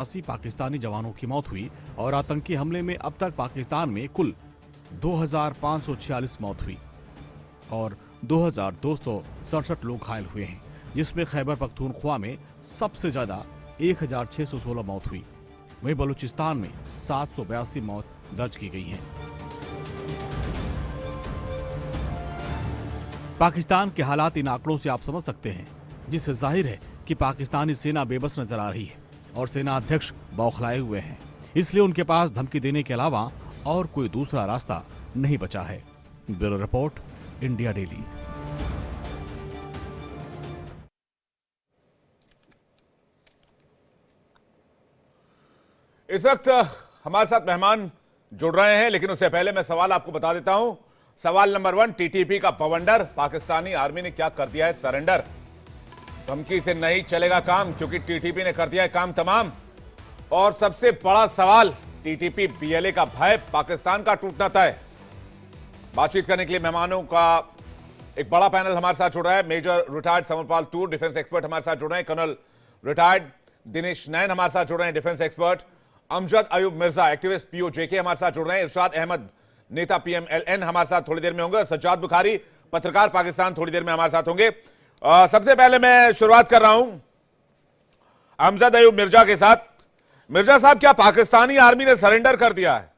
80 पाकिस्तानी जवानों की मौत हुई और आतंकी हमले में अब तक पाकिस्तान में कुल 2546 मौत हुई और 2267 लोग घायल हुए हैं, जिसमें खैबर पख्तूनख्वा में सबसे ज्यादा 1616 मौत हुई। वहीं बलूचिस्तान में 782 मौत दर्ज की गई हैं। पाकिस्तान के हालात इन आंकड़ों से आप समझ सकते हैं, जिससे जाहिर है कि पाकिस्तानी सेना बेबस नजर आ रही है और सेना अध्यक्ष बौखलाए हुए हैं। इसलिए उनके पास धमकी देने के अलावा और कोई दूसरा रास्ता नहीं बचा है। Bureau report, India daily. इस वक्त हमारे साथ मेहमान जुड़ रहे हैं, लेकिन उससे पहले मैं सवाल आपको बता देता हूं। सवाल नंबर 1, टीटीपी का बवंडर पाकिस्तानी आर्मी ने क्या कर दिया है सरेंडर। धमकी से नहीं चलेगा काम, क्योंकि टीटीपी ने कर दिया है काम तमाम। और सबसे बड़ा सवाल, टीटीपी बीएलए का भय पाकिस्तान का टूटना तय। बातचीत करने के लिए मेहमानों का एक बड़ा पैनल हमारे साथ जुड़ रहा है। मेजर रिटायर्ड समरपाल तूर, डिफेंस एक्सपर्ट हमारे साथ जुड़ रहे हैं। कर्नल रिटायर्ड दिनेश नैन हमारे साथ जुड़ रहे हैं, defence expert. Amjad Ayub Mirza, activist PoJK हमारे साथ जुड़ रहे हैं। इरशाद अहमद, नेता पीएमएलएन हमारे साथ थोड़ी देर में होंगे। सज्जाद बुखारी, पत्रकार पाकिस्तान, थोड़ी देर में हमारे साथ होंगे। सबसे पहले मैं शुरुआत कर रहा हूं अमजद अयूब मिर्जा के साथ। मिर्जा साहब, क्या पाकिस्तानी आर्मी ने सरेंडर कर दिया है?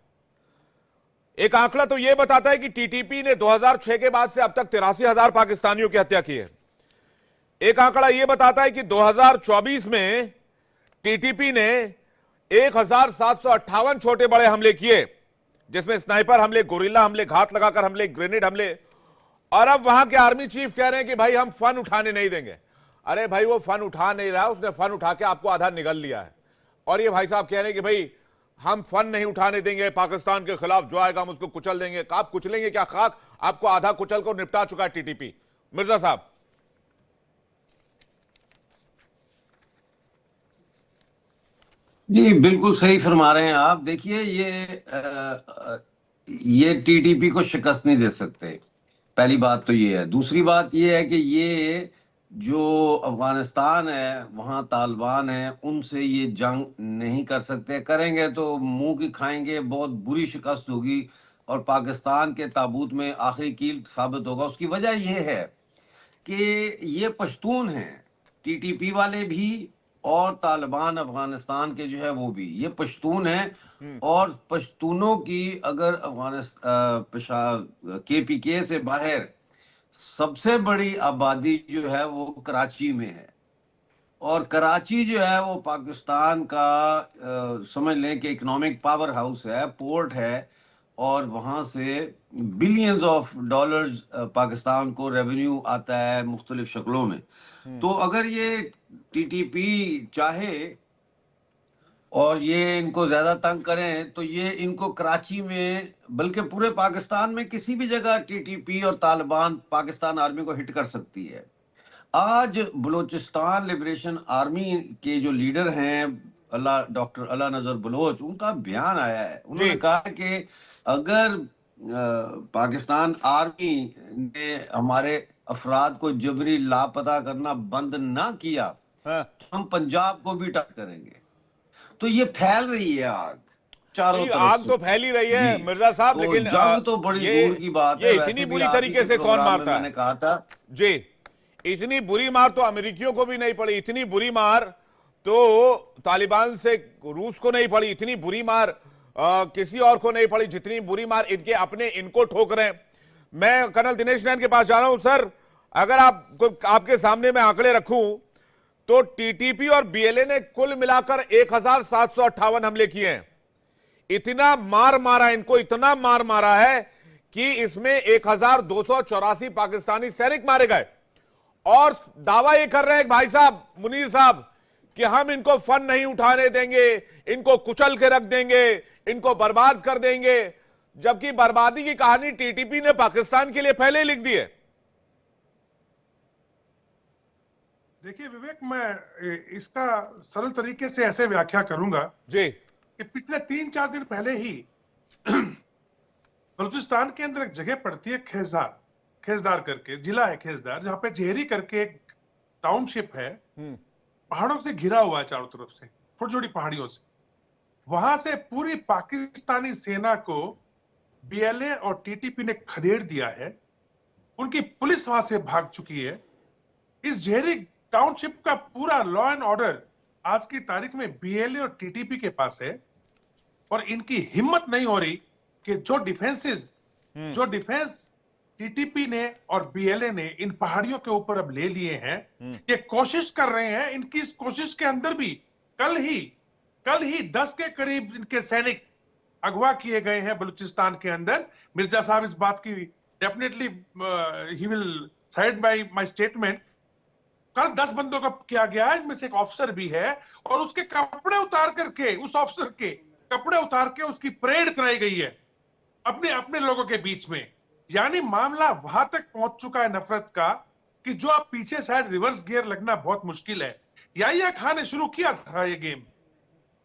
एक आंकड़ा तो यह बताता है कि टीटीपी ने 2006 के बाद से अब तक 83,000 पाकिस्तानियों की हत्या की है। एक आंकड़ा यह बताता है कि 2024 में टीटीपी ने 1758 छोटे बड़े हमले किए, जिसमें स्नाइपर हमले, गोरिल्ला हमले, घात लगाकर हमले, ग्रेनेड हमले। और अब वहां के आर्मी चीफ कह रहे हैं कि भाई हम फन उठाने नहीं देंगे। अरे भाई, वो फन उठा नहीं रहा, उसने फन उठा के आपको आधा निगल लिया है। और ये भाई साहब कह रहे हैं कि भाई हम फन नहीं उठाने देंगे, पाकिस्तान के खिलाफ जो आएगा हम उसको कुचल देंगे। आप कुचलेंगे क्या? खाक आपको आधा कुचल को निपटा चुका है टीटीपी। मिर्जा साहब। जी बिल्कुल सही फरमा रहे हैं आप। देखिए, ये टीटीपी को शिकस्त नहीं दे सकते, पहली बात तो ये है। दूसरी बात ये है कि ये जो अफगानिस्तान है, वहाँ तालिबान है, उनसे ये जंग नहीं कर सकते। करेंगे तो मुंह की खाएंगे, बहुत बुरी शिकस्त होगी और पाकिस्तान के ताबूत में आखिरी कील साबित होगा। उसकी वजह ये है कि ये पश्तून हैं, टीटीपी वाले भी और तालिबान अफगानिस्तान के जो है वो भी, ये पश्तून हैं। और पश्तूनों की अगर केपीके से बाहर सबसे बड़ी आबादी जो है वो कराची में है। और कराची जो है वो पाकिस्तान का समझ लें कि इकोनॉमिक पावर हाउस है, पोर्ट है, और वहाँ से बिलियंस ऑफ डॉलर्स पाकिस्तान को रेवेन्यू आता है मुख्तलिफ शक्लों में। तो अगर ये टीटीपी चाहे और ये इनको ज्यादा तंग करें तो ये इनको कराची में, बल्कि पूरे पाकिस्तान में किसी भी जगह टीटीपी और तालिबान पाकिस्तान आर्मी को हिट कर सकती है। आज बलूचिस्तान लिबरेशन आर्मी के जो लीडर हैं डॉक्टर अला नजर बलोच, उनका बयान आया है। उन्होंने कहा कि अगर पाकिस्तान आर्मी ने हमारे अफराद को जबरी लापता करना बंद ना किया तो हम पंजाब को भी टच करेंगे। तो ये फैल रही है आग चारों तरफ। आग तो फैल ही रही है मिर्जा साहब, लेकिन जंग तो बड़ी दूर की बात है। इतनी बुरी तरीके से कौन मारता है? मैंने कहा था जी, इतनी बुरी मार तो अमेरिकियों को भी नहीं पड़ी, इतनी बुरी मार तो तालिबान से रूस को नहीं पड़ी, इतनी बुरी मार किसी और को नहीं पड़ी जितनी बुरी मार इनके अपने इनको ठोक रहे हैं। मैं कर्नल दिनेश नैन के पास जा रहा हूं। सर, अगर आपके सामने मैं आंकड़े रखूं तो टीटीपी और बीएलए ने कुल मिलाकर 1758 हमले किए हैं। इतना मार मारा इनको, इतना मार मारा है कि इसमें 1284 पाकिस्तानी सैनिक मारे गए। और दावा ये कर रहे हैं भाई साहब, मुनीर साहब, कि हम इनको फन नहीं उठाने देंगे, इनको कुचल के रख देंगे, इनको बर्बाद कर देंगे। जबकि बर्बादी की कहानी टीटीपी ने पाकिस्तान के लिए पहले ही लिख दी है। देखिए विवेक, मैं इसका सरल तरीके से ऐसे व्याख्या करूंगा जी कि पिछले 3-4 दिन पहले ही बलूचिस्तान के अंदर एक जगह पड़ती है खेजदार करके जिला है खेजदार, जहां पे जेहरी करके एक टाउनशिप है, पहाड़ों से घिरा हुआ है चारों तरफ से, छोटी छोटी पहाड़ियों से। वहां से पूरी पाकिस्तानी सेना को बीएलए और टीटीपी ने खदेड़ दिया है। उनकी पुलिस वहां से भाग चुकी है। इस जेहरी टाउनशिप का पूरा लॉ एंड ऑर्डर आज की तारीख में बीएलए और टीटीपी के पास है। और इनकी हिम्मत नहीं हो रही कि जो डिफेंस टीटीपी ने और बीएलए ने इन पहाड़ियों के ऊपर अब ले लिए हैं, ये कोशिश कर रहे हैं। इनकी इस कोशिश के अंदर भी कल ही 10 के करीब इनके सैनिक अगवा किए गए हैं बलूचिस्तान के अंदर। मिर्जा साहब इस बात की definitely he will side by my statement. कल 10 बंदों का किया गया है, इनमें से एक ऑफिसर भी है, और उसके कपड़े उतार करके, उस ऑफिसर के कपड़े उतार के उसकी परेड कराई गई है अपने लोगों के बीच में। यानी मामला वहां तक पहुंच चुका है नफरत का कि जो अब पीछे शायद रिवर्स गियर लगना बहुत मुश्किल है। याहिया खान ने शुरू किया था ये गेम,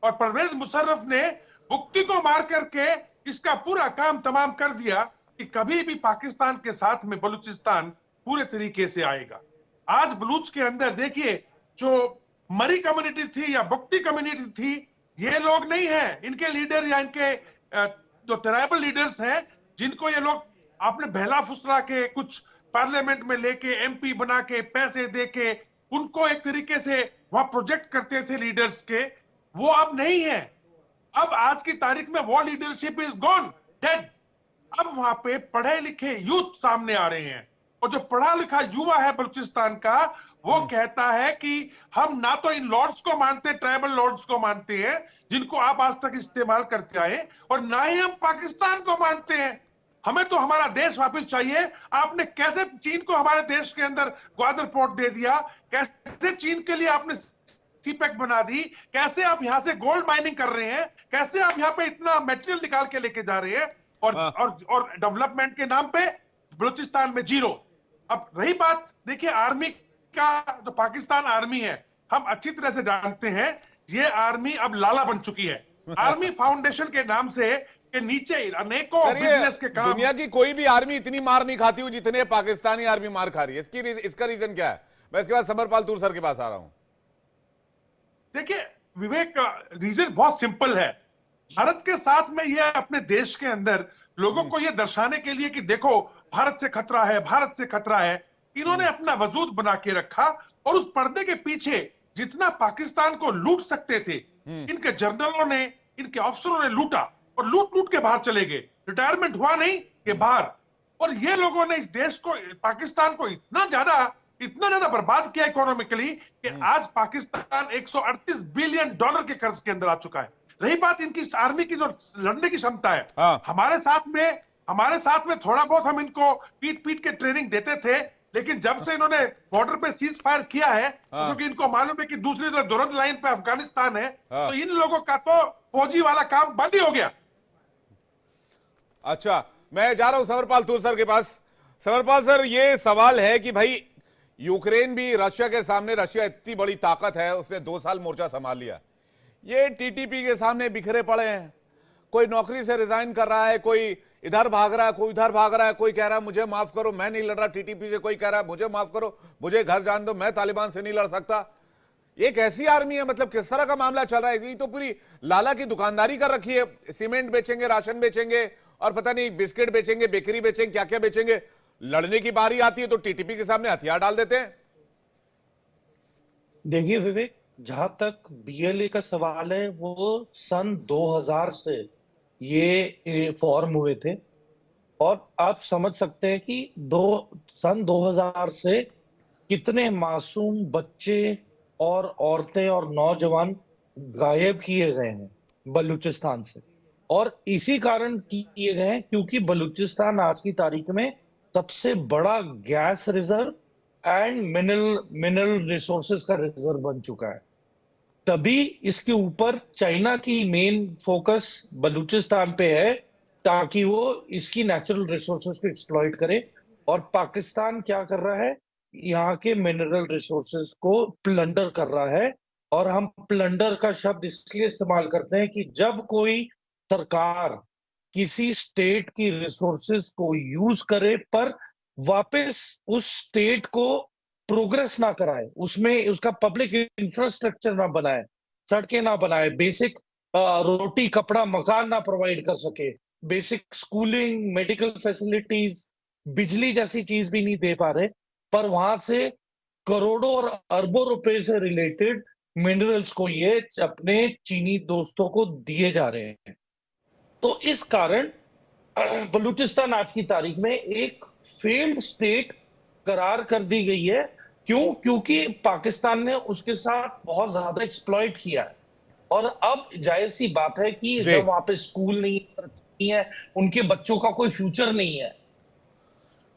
और परवेज मुशर्रफ ने मुक्ति को मार करके इसका पूरा काम तमाम कर दिया कि कभी भी पाकिस्तान के साथ में बलूचिस्तान पूरे तरीके से आएगा। आज बलूच के अंदर देखिए, जो मरी कम्युनिटी थी या बुक्ती कम्युनिटी थी, ये लोग नहीं है इनके लीडर या इनके जो ट्राइबल लीडर्स हैं, जिनको ये लोग आपने बहला फुसला के कुछ पार्लियामेंट में लेके एमपी बना के पैसे दे के उनको एक तरीके से वहां प्रोजेक्ट करते थे लीडर्स के, वो अब नहीं है। अब आज की तारीख में वो लीडरशिप इज गॉन, डेड। अब वहां पे पढ़े लिखे यूथ सामने आ रहे हैं, और जो पढ़ा लिखा युवा है बलूचिस्तान का, वो कहता है कि हम ना तो इन लॉर्ड्स को मानते, ट्राइबल लॉर्ड्स को मानते हैं जिनको आप आज तक इस्तेमाल करते आए, और ना ही हम पाकिस्तान को मानते हैं। हमें तो हमारा देश वापस चाहिए। आपने कैसे चीन को हमारे देश के अंदर ग्वादर पोर्ट दे दिया, कैसे चीन के लिए आपने सीपेक बना दी, कैसे आप यहां से गोल्ड माइनिंग कर रहे हैं, कैसे आप यहां पे इतना मटेरियल निकाल के लेके जा रहे हैं, और डेवलपमेंट के नाम पे बलूचिस्तान में जीरो। अब रही बात, देखिए आर्मी का, जो पाकिस्तान आर्मी है, हम अच्छी तरह से जानते हैं, ये आर्मी अब लाला बन चुकी है। आर्मी फाउंडेशन के नाम से के नीचे अनेकों बिजनेस के काम। दुनिया की कोई भी आर्मी इतनी मार नहीं खाती हुई जितने पाकिस्तानी आर्मी मार खा रही है। इसका रीजन क्या है? मैं इसके बाद समरपाल तूर सर के पास आ रहा हूं। देखिए विवेक, रीजन बहुत सिंपल है। भारत के साथ में ये अपने देश के अंदर लोगों को ये दर्शाने के लिए कि देखो भारत से खतरा है, भारत से खतरा है, इन्होंने अपना वजूद बना के रखा, और उस पर्दे के पीछे जितना पाकिस्तान को लूट सकते थे, इनके जनरलों ने, इनके अफसरों ने लूटा, और लूट के बाहर चले गए। रिटायरमेंट हुआ नहीं कि बाहर। और ये लोगों ने इस देश को, पाकिस्तान को इतना ज्यादा बर्बाद किया इकोनॉमिकली कि आज पाकिस्तान 138 बिलियन डॉलर के कर्ज के अंदर आ चुका है। रही बात इनकी आर्मी की जो लड़ने की क्षमता है, हमारे साथ में थोड़ा बहुत हम इनको पीट के ट्रेनिंग देते थे, लेकिन जब से इन्होंने बॉर्डर पे सीज फायर किया है, क्योंकि इनको मालूम है कि दूसरी तरफ दुरंत लाइन पे अफगानिस्तान है, तो इन लोगों का तो फौजी वाला काम बंद ही हो गया। अच्छा, मैं जा रहा हूं समरपाल तूर सर के पास। समरपाल सर, ये सवाल है कि भाई यूक्रेन भी रशिया के सामने, रशिया इतनी बड़ी ताकत है, उसने 2 साल मोर्चा संभाल लिया। ये टीटीपी के सामने बिखरे पड़े हैं। कोई नौकरी से रिजाइन कर रहा है, कोई इधर भाग रहा है, कोई उधर भाग रहा है, कोई कह रहा है मुझे माफ करो मैं नहीं लड़ रहा टीटीपी से, कोई कह रहा है मुझे माफ करो, मुझे घर जान दो, मैं तालिबान से नहीं लड़ सकता। ये कैसी आर्मी है? मतलब किस तरह का मामला चल रहा है? ये तो पूरी लाला की दुकानदारी कर रखी है। सीमेंट बेचेंगे, राशन बेचेंगे, और पता नहीं बिस्किट बेचेंगे, बेकरी बेचेंगे, क्या क्या बेचेंगे। लड़ने की बारी आती है तो टीटीपी के सामने हथियार डाल देते हैं। देखिए विवेक, जहां तक बीएलए का सवाल है, वो सन 2000 से ये फॉर्म हुए थे, और आप समझ सकते हैं कि सन 2000 से कितने मासूम बच्चे और औरतें और नौजवान गायब किए गए हैं बलूचिस्तान से। और इसी कारण किए गए हैं क्योंकि बलूचिस्तान आज की तारीख में सबसे बड़ा gas reserve and mineral resources का रिजर्व बन चुका है। तभी इसके ऊपर चाइना की मेन फोकस बलूचिस्तान पे है, ताकि वो इसकी नेचुरल रिसोर्सेज को एक्सप्लॉइट करे। और पाकिस्तान क्या कर रहा है, यहाँ के मिनरल रिसोर्सेज को प्लंडर कर रहा है। और हम प्लंडर का शब्द इसलिए इस्तेमाल करते हैं कि जब कोई सरकार किसी स्टेट की रिसोर्सेज को यूज करे पर वापस उस स्टेट को प्रोग्रेस ना कराए, उसमें उसका पब्लिक इंफ्रास्ट्रक्चर ना बनाए, सड़कें ना बनाए, बेसिक रोटी कपड़ा मकान ना प्रोवाइड कर सके, बेसिक स्कूलिंग, मेडिकल फैसिलिटीज, बिजली जैसी चीज भी नहीं दे पा रहे, पर वहां से करोड़ों और अरबों रुपए से रिलेटेड मिनरल्स को ये अपने चीनी दोस्तों को दिए जा रहे हैं। तो इस कारण बलूचिस्तान आज की तारीख में एक फेल्ड स्टेट करार कर दी गई है। क्यों? क्योंकि पाकिस्तान ने उसके साथ बहुत ज्यादा एक्सप्लॉइट किया है, और अब जाहिर सी बात है कि जब वहां पे स्कूल नहीं है, उनके बच्चों का कोई फ्यूचर नहीं है,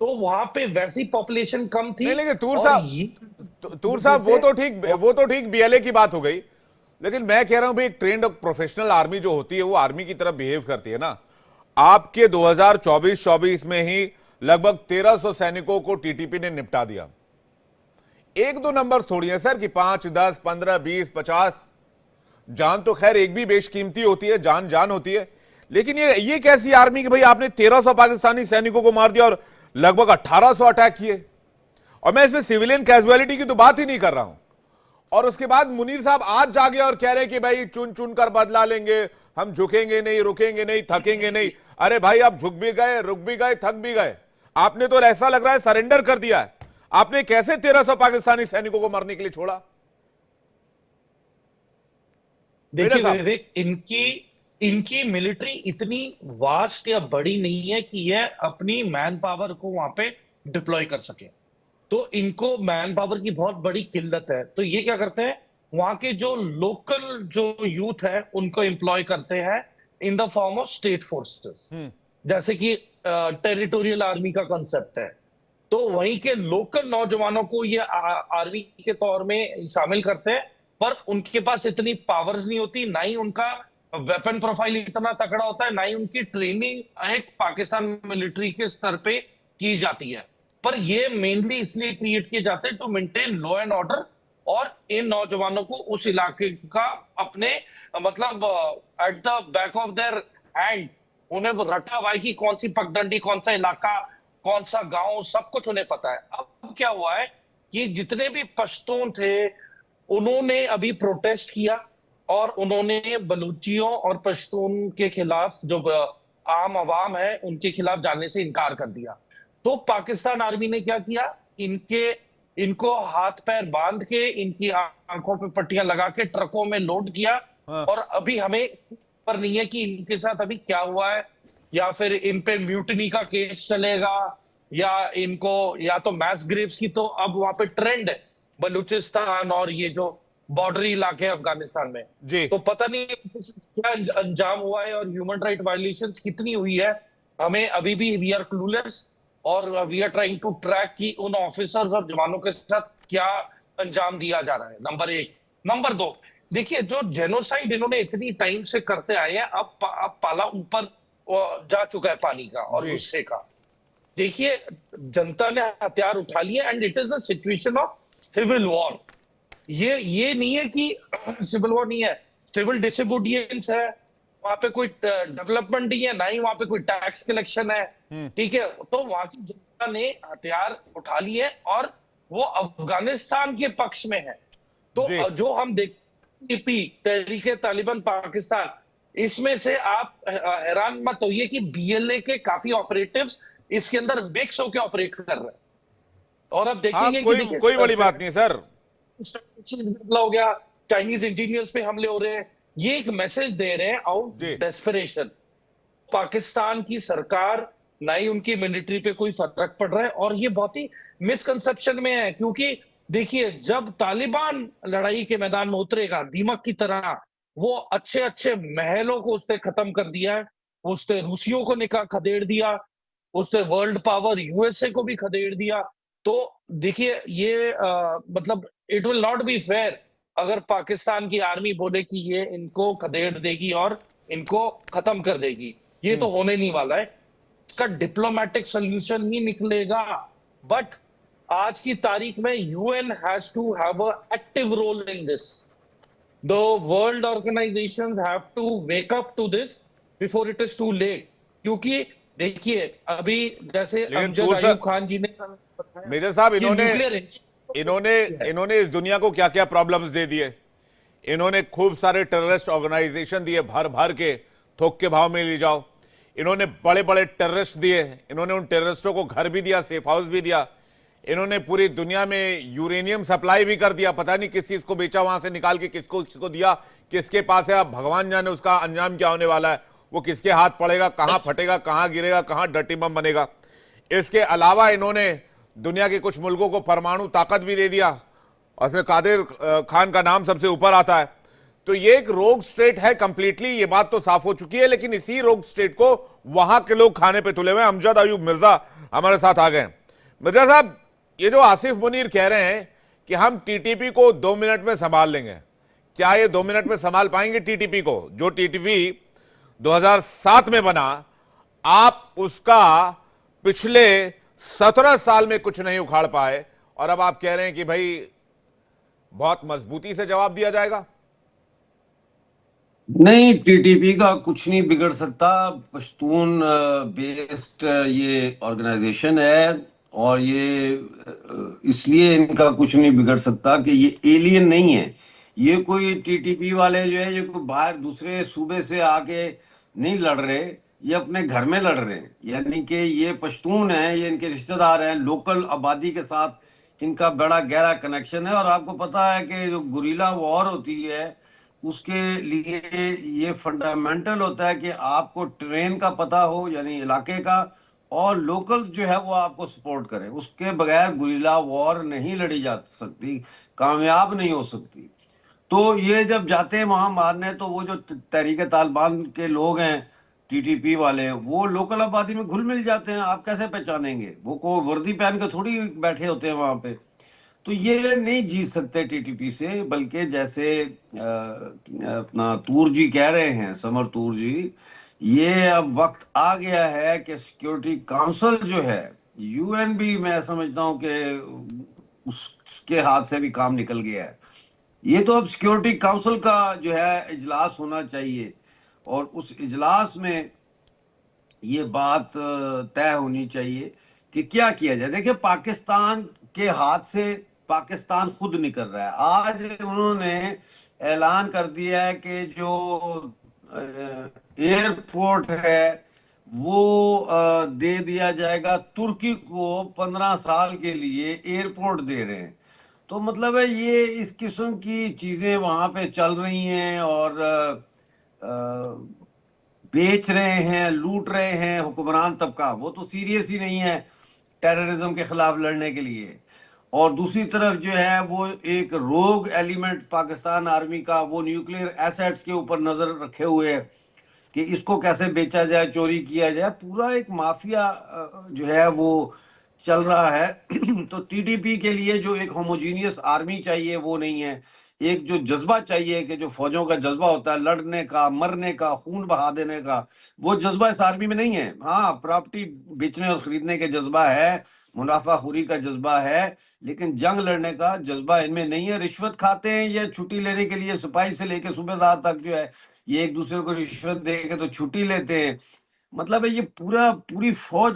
तो वहां पे वैसी पॉपुलेशन कम थी। नहीं, लेकिन तूर साहब वो तो ठीक बीएलए की बात हो गई, लेकिन मैं कह रहा हूं भाई एक ट्रेंड प्रोफेशनल आर्मी जो होती है वो आर्मी की तरह बिहेव करती है ना। आपके 2024 में ही लगभग 1300 सैनिकों को टीटीपी ने निपटा दिया। एक दो नंबर्स थोड़ी है सर कि 5, 10, 15, 20, 50। जान तो खैर एक भी बेशकीमती होती है, जान होती है, लेकिन ये कैसी आर्मी कि भाई आपने 1300 पाकिस्तानी सैनिकों को मार दिया और लगभग 1800 अटैक किए। और मैं इसमें सिविलियन कैजुअलिटी की तो बात ही नहीं कर रहा हूं। और उसके बाद मुनीर साहब आज जागे और कह रहे हैं कि भाई चुन चुन कर बदला लेंगे, हम झुकेंगे नहीं, रुकेंगे नहीं, थकेंगे नहीं। अरे भाई आप झुक भी गए, रुक भी गए, थक भी गए। आपने तो ऐसा लग रहा है सरेंडर कर दिया है। आपने कैसे 1300 पाकिस्तानी सैनिकों को मारने के लिए छोड़ा? देखिए विवेक, इनकी मिलिट्री इतनी वास्ट या बड़ी नहीं है कि यह अपनी मैन पावर को वहां पे डिप्लॉय कर सके। तो इनको मैन पावर की बहुत बड़ी किल्लत है। तो ये क्या करते हैं, वहां के जो लोकल जो यूथ है उनको एम्प्लॉय करते हैं in the form of state forces, जैसे कि टेरिटोरियल आर्मी का कंसेप्ट है। तो वहीं के लोकल नौजवानों को ये आर्मी के तौर में शामिल करते हैं, पर उनके पास इतनी पावर्स नहीं होती, ना ही उनका वेपन प्रोफाइल इतना तगड़ा होता है, ना ही उनकी ट्रेनिंग एक पाकिस्तान मिलिट्री के स्तर पे की जाती है। पर ये मेनली इसलिए क्रिएट किए जाते हैं to maintain law and order, और इन नौजवानों को उस इलाके का अपने मतलब at the back of their hand उन्हें रटा हुआ है कि कौन सी पगडंडी, कौन सा इलाका, कौन सा गांव, सब कुछ उन्हें पता है। अब क्या हुआ है कि जितने भी पश्तून थे उन्होंने अभी प्रोटेस्ट किया, और उन्होंने बलूचियों और पश्तून के खिलाफ जो आम आवाम है उनके खिलाफ जाने से इनकार कर दिया। तो पाकिस्तान आर्मी ने क्या किया, इनको हाथ पैर बांध के, इनकी आंखों पे पट्टियां लगा के ट्रकों में लोड किया। और अभी हमें पर नहीं है कि इनके साथ अभी क्या हुआ है, या फिर इन पे म्यूटिनी का केस चलेगा, या इनको या तो मैस ग्रेव्स की तो अब वहां पे ट्रेंड है बलूचिस्तान और ये जो बॉर्डरी इलाके अफगानिस्तान में जी। तो पता नहीं क्या अंजाम हुआ है और ह्यूमन राइट वायलेशंस कितनी हुई है, हमें अभी भी वी आर क्लूलेस, और we are trying to track कि उन ऑफिसर्स और जवानों के साथ क्या अंजाम दिया जा रहा है। नंबर 1। नंबर 2, देखिए जो जेनोसाइड इन्होंने इतनी टाइम से करते आए हैं, अब पाला ऊपर जा चुका है पानी का और गुस्से का। देखिए जनता ने हथियार उठा लिए, and it is a situation of civil war. ये नहीं है कि सिविल वॉर नहीं है, सिविल डिसोबीडियंस है, वहां पे कोई डेवलपमेंट नहीं है, ना ही वहां पे कोई टैक्स कलेक्शन है, ठीक है। तो वहां की जनता ने हथियार उठा लिए और वो अफगानिस्तान के पक्ष में है। तो जो हम देखते तहरीके तालिबान पाकिस्तान, इसमें से आप हैरान मत होइए कि बीएलए के काफी ऑपरेटिव्स इसके अंदर मिक्स होकर ऑपरेट कर रहे हैं। और अब देखेंगे कि कोई बड़ी बात नहीं सर, हो गया, चाइनीज इंजीनियर्स पे हमले हो रहे हैं, ये एक मैसेज दे रहे हैं आउट डेस्परेशन। पाकिस्तान की सरकार ना ही उनकी मिलिट्री पे कोई फर्क पड़ रहा है, और ये बहुत ही मिसकंसेप्शन में है। क्योंकि देखिए जब तालिबान लड़ाई के मैदान में उतरेगा दीमक की तरह, वो अच्छे अच्छे महलों को उसने खत्म कर दिया है, उसने रूसियों को निकाह खदेड़ दिया, उसने वर्ल्ड पावर यूएसए को भी खदेड़ दिया। तो देखिए ये मतलब it will not be fair अगर पाकिस्तान की आर्मी बोले कि ये इनको खदेड़ देगी और इनको खत्म कर देगी, ये तो होने नहीं वाला है। इसका डिप्लोमेटिक सॉल्यूशन ही निकलेगा। बट आज की तारीख में UN has to have a active role in this. The world organisations have to wake up to this before it is too late. क्योंकि देखिए अभी जैसे अमजद अयूब खान जी ने मेजर साहब इन्होंने इस दुनिया को क्या क्या प्रॉब्लम्स दे दिए। इन्होंने खूब सारे टेररिस्ट ऑर्गेनाइजेशन दिए, भर भर के, थोक के भाव में ले जाओ। इन्होंने बड़े बड़े टेररिस्ट दिए, इन्होंने उन टेररिस्टों को घर भी दिया, सेफ हाउस भी दिया। इन्होंने पूरी दुनिया में यूरेनियम सप्लाई भी कर दिया, पता नहीं किस चीज को बेचा, वहां से निकाल के किसको किसको दिया, किसके पास है, अब भगवान जाने उसका अंजाम क्या होने वाला है, वो किसके हाथ पड़ेगा, कहां फटेगा, कहां गिरेगा, कहां डर्टी बम बनेगा। इसके अलावा इन्होंने दुनिया के कुछ मुल्कों को परमाणु ताकत भी दे दिया, और उसमें कादिर खान का नाम सबसे ऊपर आता है। तो ये एक रोग स्टेट है कंप्लीटली, ये बात तो साफ हो चुकी है। लेकिन इसी रोग स्टेट को वहां के लोग खाने पे तुले हुए हैं। अमजद अयूब मिर्जा हमारे साथ आ गए। मिर्जा साहब, ये जो आसिफ मुनीर कह रहे हैं कि हम टीटीपी को 2 मिनट में संभाल लेंगे, क्या ये 2 मिनट में संभाल पाएंगे टीटीपी को? जो टीटीपी 2007 में बना, आप उसका पिछले 17 साल में कुछ नहीं उखाड़ पाए, और अब आप कह रहे हैं कि भाई बहुत मजबूती से जवाब दिया जाएगा। नहीं, टीटीपी का कुछ नहीं बिगड़ सकता। पश्तून बेस्ड ये ऑर्गेनाइजेशन है, और ये इसलिए इनका कुछ नहीं बिगड़ सकता कि ये एलियन नहीं है। ये कोई टीटीपी वाले जो है, ये कोई बाहर दूसरे सूबे से आके नहीं लड़ रहे, ये अपने घर में लड़ रहे हैं। यानी कि ये पश्तून है, ये इनके रिश्तेदार हैं, लोकल आबादी के साथ इनका बड़ा गहरा कनेक्शन है। और आपको पता है कि जो गुरीला वॉर होती है, उसके लिए ये फंडामेंटल होता है कि आपको ट्रेन का पता हो, यानी इलाके का, और लोकल जो है वो आपको सपोर्ट करे। उसके बगैर गुरिल्ला वॉर नहीं लड़ी जा सकती, कामयाब नहीं हो सकती। तो ये जब जाते हैं वहां मारने, तो वो जो तहरीक तालिबान के लोग हैं, टीटीपी वाले, वो लोकल आबादी में घुल मिल जाते हैं। आप कैसे पहचानेंगे? वो को वर्दी पहन के थोड़ी बैठे होते हैं वहां पे। तो ये नहीं जीत सकते टीटीपी से। बल्कि जैसे अपना तूर जी कह रहे हैं, समर तूर जी, ये अब वक्त आ गया है कि सिक्योरिटी काउंसिल जो है, यूएन भी मैं समझता हूं कि उसके हाथ से भी काम निकल गया है। ये तो अब सिक्योरिटी काउंसिल का जो है इजलास होना चाहिए, और उस इजलास में ये बात तय होनी चाहिए कि क्या किया जाए। देखिए, पाकिस्तान के हाथ से पाकिस्तान खुद निकल रहा है। आज उन्होंने ऐलान कर दिया है कि जो एयरपोर्ट है वो दे दिया जाएगा तुर्की को, 15 साल के लिए एयरपोर्ट दे रहे हैं। तो मतलब है ये इस किस्म की चीजें वहां पे चल रही हैं, और बेच रहे हैं, लूट रहे हैं हुक्मरान तबका। वो तो सीरियस ही नहीं है टेररिज्म के खिलाफ लड़ने के लिए। और दूसरी तरफ जो है वो एक रोग एलिमेंट पाकिस्तान आर्मी का, वो न्यूक्लियर एसेट्स के ऊपर नजर रखे हुए है कि इसको कैसे बेचा जाए, चोरी किया जाए। पूरा एक माफिया जो है वो चल रहा है। तो टीटीपी के लिए जो एक होमोजीनियस आर्मी चाहिए वो नहीं है। एक जो जज्बा चाहिए कि जो फौजों का जज्बा होता है लड़ने का, मरने का, खून बहा देने का, वो जज्बा इस आर्मी में नहीं है। हाँ, प्रॉपर्टी बेचने और खरीदने के जज्बा है, मुनाफाखोरी का जज्बा है, लेकिन जंग लड़ने का जज्बा इनमें नहीं है। रिश्वत खाते हैं ये छुट्टी लेने के लिए, सिपाही से लेकर सूबेदार तक जो है ये एक दूसरे को रिश्वत दे के तो छुट्टी लेते हैं। मतलब है ये पूरी फौज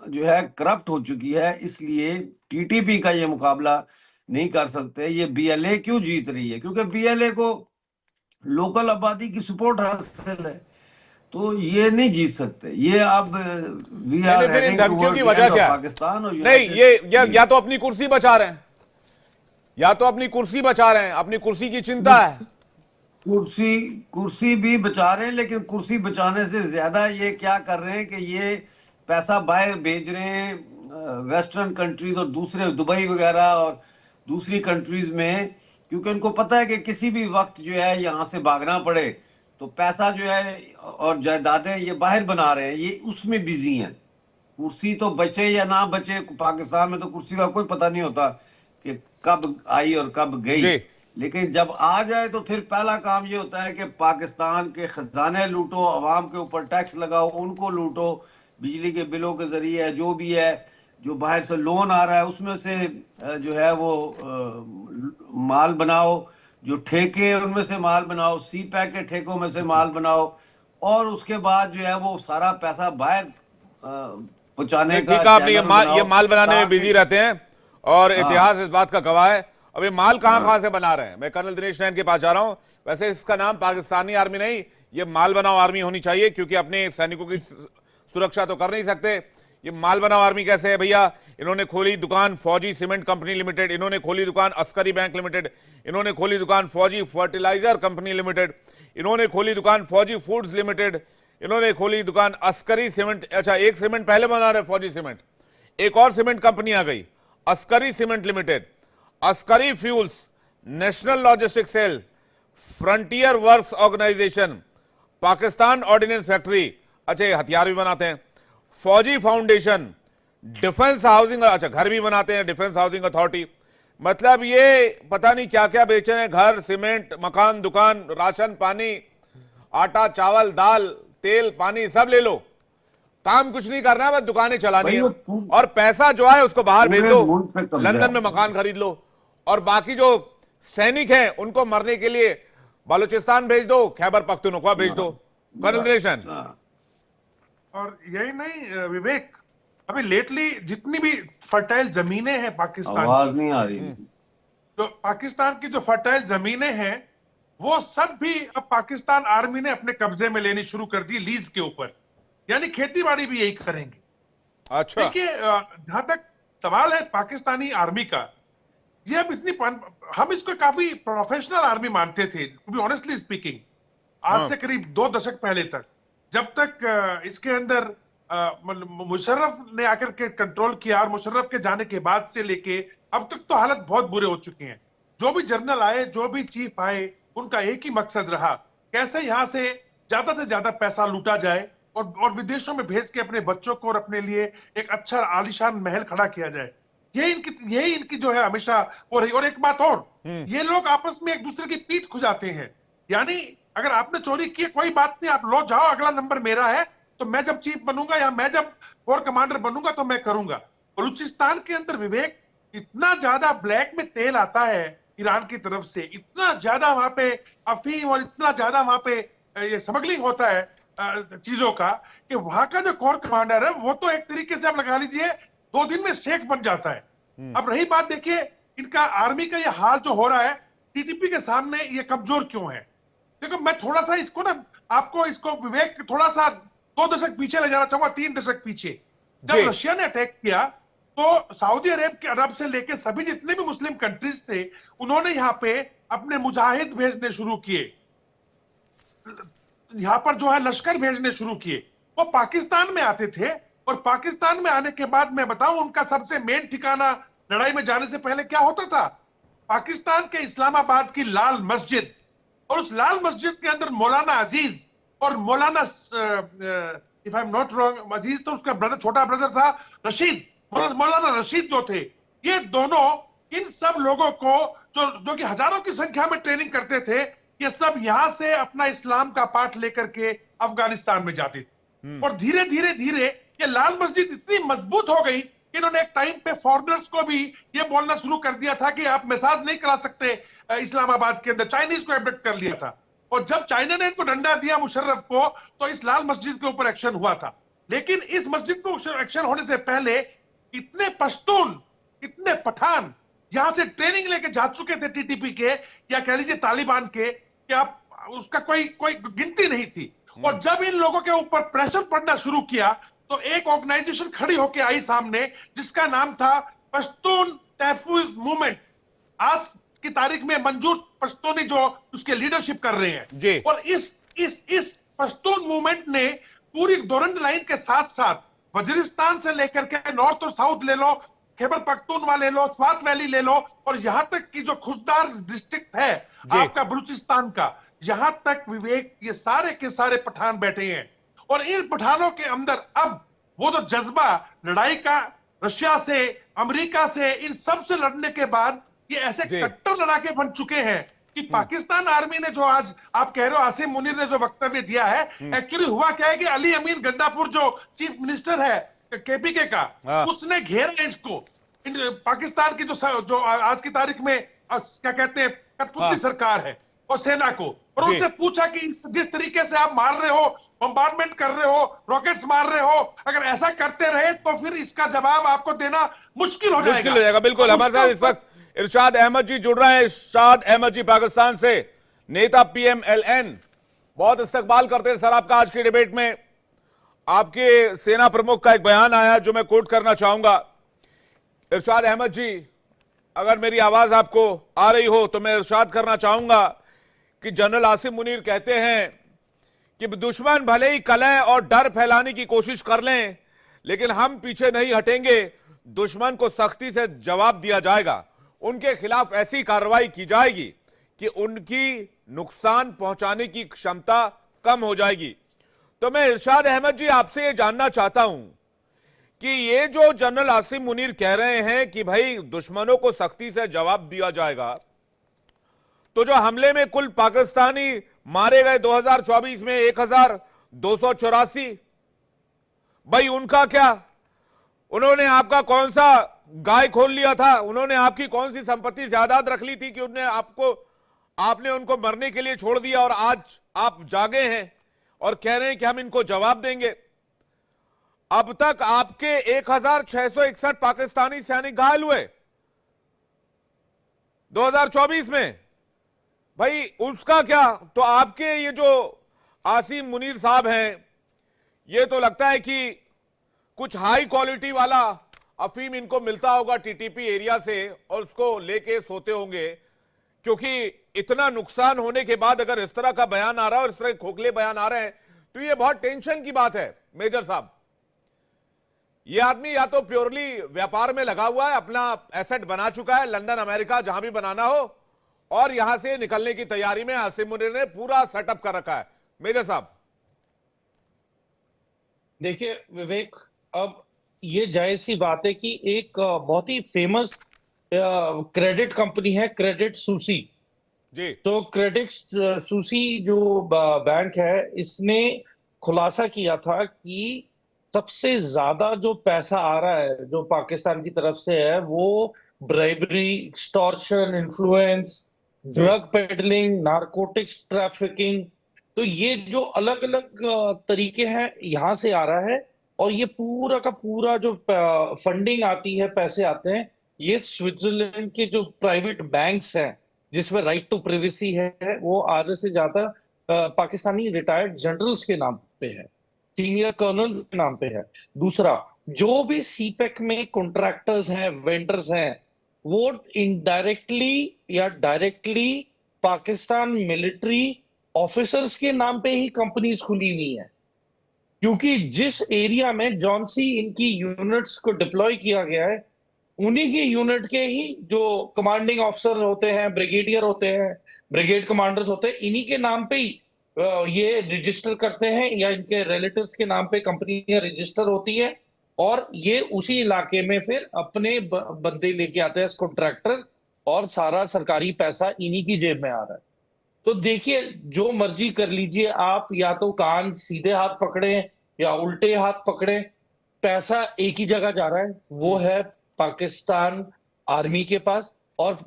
जो है करप्ट हो चुकी है। इसलिए टीटीपी का ये मुकाबला नहीं कर सकते। ये बीएलए क्यों जीत रही है? क्योंकि बीएलए को लोकल आबादी की सपोर्ट हासिल है। तो ये नहीं जीत सकते। ये अब वी आर हेडिंग धमकियों की टुवर्ड्स वजह क्या है? पाकिस्तान। और नहीं, ये या तो अपनी कुर्सी बचा रहे हैं, या तो अपनी कुर्सी बचा रहे हैं, अपनी कुर्सी की चिंता है। कुर्सी भी बचा रहे हैं, लेकिन कुर्सी बचाने से ज्यादा ये क्या कर रहे हैं कि ये पैसा बाहर भेज रहे हैं वेस्टर्न कंट्रीज और दूसरे दुबई वगैरह और दूसरी कंट्रीज में, क्योंकि उनको पता है कि किसी भी वक्त जो है यहाँ से भागना पड़े तो पैसा जो है और जायदादें ये बाहर बना रहे हैं, ये उसमें बिजी हैं। कुर्सी तो बचे या ना बचे, पाकिस्तान में तो कुर्सी का कोई पता नहीं होता कि कब आई और कब गई। लेकिन जब आ जाए तो फिर पहला काम ये होता है कि पाकिस्तान के खजाने लूटो, अवाम के ऊपर टैक्स लगाओ, उनको लूटो, बिजली के बिलों के जरिए जो भी है, जो बाहर से लोन आ रहा है उसमें से जो है वो माल बनाओ, जो ठेके उनमें से माल बनाओ, सी पैक के ठेकों में से माल बनाओ, और उसके बाद जो है वो सारा पैसा बाहर पहुंचाने का। ठीक है, आप ये माल बनाने में बिजी रहते हैं, और इतिहास इस बात का गवाह है। अब ये माल कहां से बना रहे हैं? मैं कर्नल दिनेश नैन के पास जा रहा हूं। वैसे इसका नाम पाकिस्तानी आर्मी नहीं, ये माल बनाओ आर्मी होनी चाहिए, क्योंकि अपने सैनिकों की सुरक्षा तो कर नहीं सकते। ये माल बनाओ आर्मी कैसे है भैया? इन्होंने खोली दुकान फौजी सीमेंट कंपनी लिमिटेड, इन्होंने खोली दुकान अस्करी बैंक लिमिटेड, इन्होंने खोली दुकान फौजी फर्टिलाइजर कंपनी लिमिटेड, इन्होंने खोली दुकान फौजी फूड्स लिमिटेड, इन्होंने खोली दुकान अस्करी सीमेंट। अच्छा, एक सीमेंट पहले बना रहे फौजी सीमेंट, एक और सीमेंट कंपनी आ गई Askari cement limited, Askari fuels, national logistic cell, frontier works organisation, Pakistan ordnance factory. अच्छा, ये हथियार भी बनाते हैं, फौजी फाउंडेशन, डिफेंस हाउसिंग, अच्छा घर भी बनाते हैं, डिफेंस हाउसिंग अथॉरिटी। मतलब ये पता नहीं क्या क्या बेच रहे हैं, घर, सीमेंट, मकान, दुकान, राशन पानी, आटा चावल दाल तेल पानी सब ले लो, काम कुछ नहीं करना है, बस दुकानें चलानी है। और पैसा जो है उसको बाहर भेज दो, लंदन में मकान खरीद लो, और बाकी जो सैनिक हैं उनको मरने के लिए बलूचिस्तान भेज दो, खैबर पख्तूनख्वा भेज दो। कर्नल दिनेश नैन। और यही नहीं विवेक, अभी लेटली जितनी भी फर्टाइल जमीनें हैं पाकिस्तान, आवाज नहीं आ रही, तो पाकिस्तान की जो फर्टाइल जमीनें हैं वो सब भी अब पाकिस्तान आर्मी ने अपने कब्जे में लेनी शुरू कर दी लीज के ऊपर, यानी खेती बाड़ी भी यही करेंगे। अच्छा, देखिए जहां तक सवाल है पाकिस्तानी आर्मी का, ये अब इतनी हम इसको काफी प्रोफेशनल आर्मी मानते थे, टू बी ऑनेस्टली स्पीकिंग, आज से करीब 2 दशक पहले तक, जब तक इसके अंदर मुशर्रफ ने आकर के कंट्रोल किया, और मुशर्रफ के जाने के बाद से लेके अब तक तो हालत बहुत बुरे हो चुके हैं। जो भी जनरल आए, जो भी चीफ आए, उनका एक ही मकसद रहा, कैसे यहां से ज्यादा पैसा लूटा जाए और विदेशों में भेज के अपने बच्चों को और अपने लिए एक अच्छा आलीशान महल खड़ा किया जाए। यही इनकी जो है हमेशा हो रही। और एक बात और, ये लोग आपस में एक दूसरे की पीठ खुजाते हैं, यानी अगर आपने चोरी की कोई बात नहीं, आप लो जाओ, अगला नंबर मेरा है, तो मैं जब चीफ बनूंगा या मैं जब कोर कमांडर बनूंगा तो मैं करूंगा। बलूचिस्तान के अंदर विवेक इतना ज्यादा ब्लैक में तेल आता है ईरान की तरफ से, इतना ज्यादा वहां पे अफीम और इतना ज्यादा वहां पे ये स्मगलिंग होता है चीजों का, कि वहां का जो कोर कमांडर है वो तो एक तरीके से आप लगा लीजिए 2 दिन में शेख बन जाता है। अब रही बात, देखिए इनका आर्मी का ये हाल जो हो रहा है, टीटीपी के सामने ये कमजोर क्यों है? देखो मैं थोड़ा सा इसको ना आपको इसको विवेक थोड़ा सा 2 दशक पीछे ले जाना चाहूंगा, 3 दशक पीछे। जब रशिया ने अटैक किया तो सऊदी अरब से लेकर सभी जितने भी मुस्लिम कंट्रीज थे, उन्होंने यहां पे अपने मुजाहिद भेजने शुरू किए, यहां पर जो है लश्कर भेजने शुरू किए। वो पाकिस्तान में आते थे, और पाकिस्तान में आने के बाद मैं बताऊं उनका सबसे मेन ठिकाना लड़ाई में जाने से पहले क्या होता था? पाकिस्तान के इस्लामाबाद की लाल मस्जिद, और उस लाल मस्जिद के अंदर मौलाना अजीज और मौलाना if I am not wrong, Aziz तो उसका ब्रदर, छोटा ब्रदर था रशीद, मौलाना रशीद जो थे, ये दोनों इन सब लोगों को जो कि हजारों की संख्या में ट्रेनिंग करते थे, ये सब यहां से अपना इस्लाम का पाठ लेकर के अफगानिस्तान में जाते थे। और धीरे धीरे ये लाल मस्जिद इतनी मजबूत हो गई कि इन्होंने एक टाइम पे फॉरेनर्स को भी ये बोलना शुरू कर दिया था कि आप मैसाज नहीं करा सकते इस्लामाबाद के अंदर, चाइनीज को एब्डक्ट कर लिया था। और जब चाइना ने इनको डंडा दिया मुशर्रफ को, तो इस लाल मस्जिद के ऊपर एक्शन हुआ था। लेकिन इस मस्जिद को एक्शन होने से पहले इतने पश्तून, इतने पठान यहां से ट्रेनिंग लेके जा चुके थे टीटीपी के, या कह लीजिए तालिबान के, कि आप उसका कोई गिनती नहीं थी। और जब इन लोगों के ऊपर प्रेशर पड़ना शुरू किया, तो एक ऑर्गेनाइजेशन खड़ी होकर आई सामने, जिसका नाम था पश्तून तहफुज मूवमेंट। आज की तारीख में मंजूर पश्तूनी जो उसके लीडरशिप कर रहे हैं। और इस पश्तून मूवमेंट ने पूरी डोरंड लाइन के साथ साथ वजीरिस्तान से लेकर के नॉर्थ और साउथ ले लो, खैबर पख्तूनख्वा ले लो, स्वात वैली ले लो, और यहां तक की जो खुशदार डिस्ट्रिक्ट है आपका बलूचिस्तान का, यहां तक विवेक ये सारे के सारे पठान बैठे हैं। और इन पठानों के अंदर अब वो जो जज्बा लड़ाई का, रशिया से, अमेरिका से, इन सब से लड़ने के बाद ये ऐसे कट्टर लड़ाके बन चुके हैं कि पाकिस्तान आर्मी ने जो आज आप कह रहे हो आसिम मुनीर ने जो वक्तव्य दिया है, एक्चुअली हुआ क्या है कि अली अमीन गंदापुर जो चीफ मिनिस्टर है केपीके का, उसने घेरा इसको, पाकिस्तान की जो आज की तारीख में क्या कहते हैं कठपुतली सरकार है और सेना को, और उनसे पूछा कि जिस तरीके से आप मार रहे हो, बम्बार्डमेंट कर रहे हो, रॉकेट्स मार रहे हो, अगर ऐसा करते रहे तो फिर इसका जवाब आपको देना मुश्किल हो जाएगा। बिल्कुल हमारे साथ इस वक्त इरशाद अहमद जी जुड़ रहे हैं। इरशाद अहमद जी पाकिस्तान से, नेता PMLN, बहुत इस्तकबाल करते हैं सर आपका। आज की डिबेट में आपके सेना प्रमुख का एक बयान आया जो मैं कोट करना चाहूंगा। इरशाद अहमद जी, अगर मेरी आवाज आपको आ रही हो तो मैं इरशाद करना चाहूंगा कि जनरल आसिम मुनीर कहते हैं कि दुश्मन भले ही कलह और डर फैलाने की कोशिश कर लें, लेकिन हम पीछे नहीं हटेंगे। दुश्मन को सख्ती से जवाब दिया जाएगा, उनके खिलाफ ऐसी कार्रवाई की जाएगी कि उनकी नुकसान पहुंचाने की क्षमता कम हो जाएगी। तो मैं इरशाद अहमद जी आपसे ये जानना चाहता हूं कि ये जो जनरल आसिम मुनीर कह रहे हैं कि भाई दुश्मनों को सख्ती से जवाब दिया जाएगा, तो जो हमले में कुल पाकिस्तानी मारे गए 2024 में 1284, भाई उनका क्या? उन्होंने आपका कौन सा गाय खोल लिया था? उन्होंने आपकी कौन सी संपत्ति जायदाद रख ली थी कि आपने उनको मरने के लिए छोड़ दिया और आज आप जागे हैं और कह रहे हैं कि हम इनको जवाब देंगे? अब तक आपके 1661 पाकिस्तानी सैनिक घायल हुए 2024 में, भाई उसका क्या? तो आपके ये जो आसिम मुनीर साहब हैं, ये तो लगता है कि कुछ हाई क्वालिटी वाला अफीम इनको मिलता होगा TTP एरिया से और उसको लेके सोते होंगे, क्योंकि इतना नुकसान होने के बाद अगर इस तरह का बयान आ रहा है और इस तरह के खोखले बयान आ रहे हैं तो ये बहुत टेंशन की बात है। मेजर साहब, ये आदमी या तो प्योरली व्यापार में लगा हुआ है, अपना एसेट बना चुका है, लंदन अमेरिका जहां भी बनाना हो, और यहां से निकलने की तैयारी में आसिम मुनीर ने पूरा सेटअप कर रखा है। मेजर साहब, देखिए विवेक, अब ये जायज सी बात है कि एक बहुत ही फेमस क्रेडिट कंपनी है, क्रेडिट सूसी जी। तो क्रेडिट सूसी जो बैंक है, इसने खुलासा किया था कि सबसे ज्यादा जो पैसा आ रहा है जो पाकिस्तान की तरफ से है, वो bribery, extortion, influence, drug peddling, narcotics trafficking, तो ये जो अलग अलग तरीके हैं यहां से आ रहा है। और ये पूरा का पूरा जो फंडिंग आती है, पैसे आते हैं, ये स्विट्जरलैंड के जो प्राइवेट बैंक्स हैं जिसमें राइट टू प्राइवेसी है, वो आधे से ज्यादा पाकिस्तानी रिटायर्ड जनरल्स के नाम पे है, सीनियर कर्नल्स के नाम पे है। दूसरा, जो भी सीपेक में कॉन्ट्रैक्टर्स हैं, वेंडर्स हैं, वो इनडायरेक्टली या डायरेक्टली पाकिस्तान मिलिट्री ऑफिसर्स के नाम पे ही कंपनीज खुली हुई है, क्योंकि जिस एरिया में जॉनसी इनकी यूनिट्स को डिप्लॉय किया गया है, उन्हीं की यूनिट के ही जो कमांडिंग ऑफिसर होते हैं, ब्रिगेडियर होते हैं, ब्रिगेड कमांडर्स होते हैं, इन्हीं के नाम पे ही ये रजिस्टर करते हैं, या इनके रिलेटिव्स के नाम पे कंपनियां रजिस्टर होती है, और ये उसी इलाके में फिर अपने बंदे लेके आते हैं कॉन्ट्रैक्टर, और सारा सरकारी पैसा इन्हीं की जेब में आ रहा है। तो देखिए, जो मर्जी कर लीजिए आप, या तो कान सीधे हाथ पकड़े या उल्टे हाथ पकड़े, पैसा एक ही जगह जा रहा है, वो है पाकिस्तान आर्मी के पास। और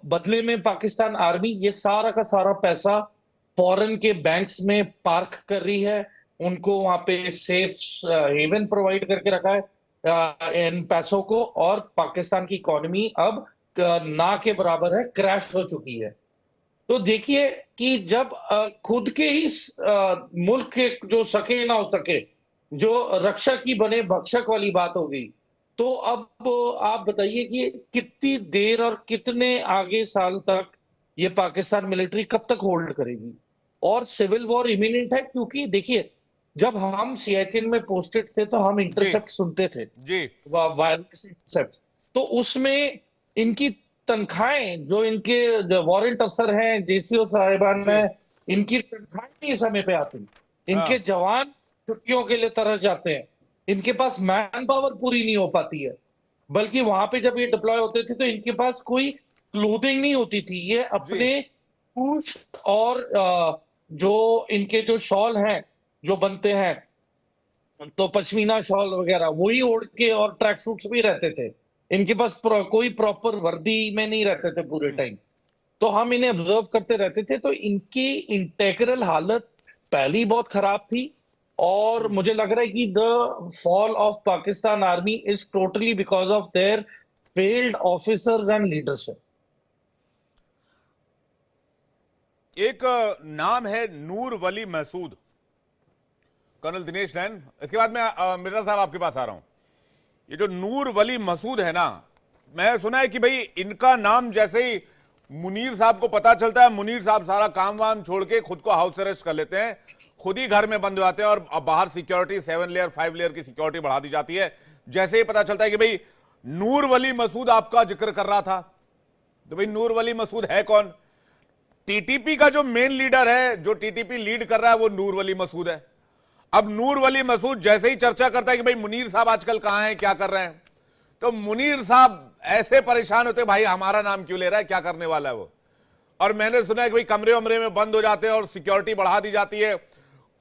बदले में पाकिस्तान आर्मी ये सारा का सारा पैसा फॉरेन के बैंक्स में पार्क कर रही है, उनको वहां पे सेफ हेवन प्रोवाइड करके रखा है इन पैसों को, और पाकिस्तान की इकोनॉमी अब ना के बराबर है, क्रैश हो चुकी है। तो देखिए कि जब खुद के ही मुल्क के जो सके ना हो सके, जो रक्षक ही बने भक्षक वाली बात हो गई। तो अब आप बताइए कि कितनी देर और कितने आगे साल तक ये पाकिस्तान मिलिट्री कब तक होल्ड करेगी? और सिविल वॉर इमिनेंट है, क्योंकि देखिए, जब हम सियाचिन में पोस्टेड थे तो हम इंटरसेप्ट सुनते थे जी, वायरलेस इंटरसेप्ट, तो उसमें इनकी तनख्वाहें, जो इनके वारंट अफसर हैं, JCO साहिबान हैं, इनकी तनख्वाहें नहीं समय पे आती, इनके जवान छुट्टियों के लिए तरस जाते हैं, इनके पास मैन पावर पूरी नहीं हो पाती है। बल्कि वहां पे जब ये डिप्लॉय होते थे तो इनके पास कोई क्लोथिंग नहीं होती थी, ये अपने पूछ और जो इनके जो शॉल हैं जो बनते हैं, तो पश्मीना शॉल वगैरह वही ओढ़ के, और ट्रैक सूट्स भी रहते थे, इनके पास कोई प्रॉपर वर्दी में नहीं रहते थे पूरे टाइम। तो हम इन्हें ऑब्जर्व करते रहते थे, तो इनकी इंटेग्रल हालत पहले बहुत खराब थी, और मुझे लग रहा है कि the fall of Pakistan army is totally because of their failed officers and leadership. एक नाम है नूर वली महसूद, कर्नल दिनेश नैन। इसके बाद मैं मिर्जा साहब आपके पास आ रहा हूं। ये जो नूर वली महसूद है ना, मैं सुना है कि भाई इनका नाम जैसे ही मुनीर साहब को पता चलता है, मुनीर साहब सारा काम वाम छोड़ के खुद को हाउस अरेस्ट कर लेते हैं, खुद ही घर में बंद हो जाते हैं और अब बाहर सिक्योरिटी 7 लेयर 5 लेयर की सिक्योरिटी बढ़ा दी जाती है। जैसे ही पता चलता है कि भाई नूर वली महसूद आपका जिक्र कर रहा था, तो भाई नूर वली महसूद है कौन? टीटीपी का जो मेन लीडर है, जो टीटीपी लीड कर रहा है, वो नूर वली महसूद है। अब नूर वली महसूद जैसे ही चर्चा करता है कि भाई मुनीर साहब आजकल कहां हैं, क्या कर रहे हैं, तो मुनीर साहब ऐसे परेशान होते, भाई हमारा नाम क्यों ले रहा है, क्या करने वाला है वो। और मैंने सुना है कि भाई कमरे वमरे में बंद हो जाते हैं और सिक्योरिटी बढ़ा दी जाती है,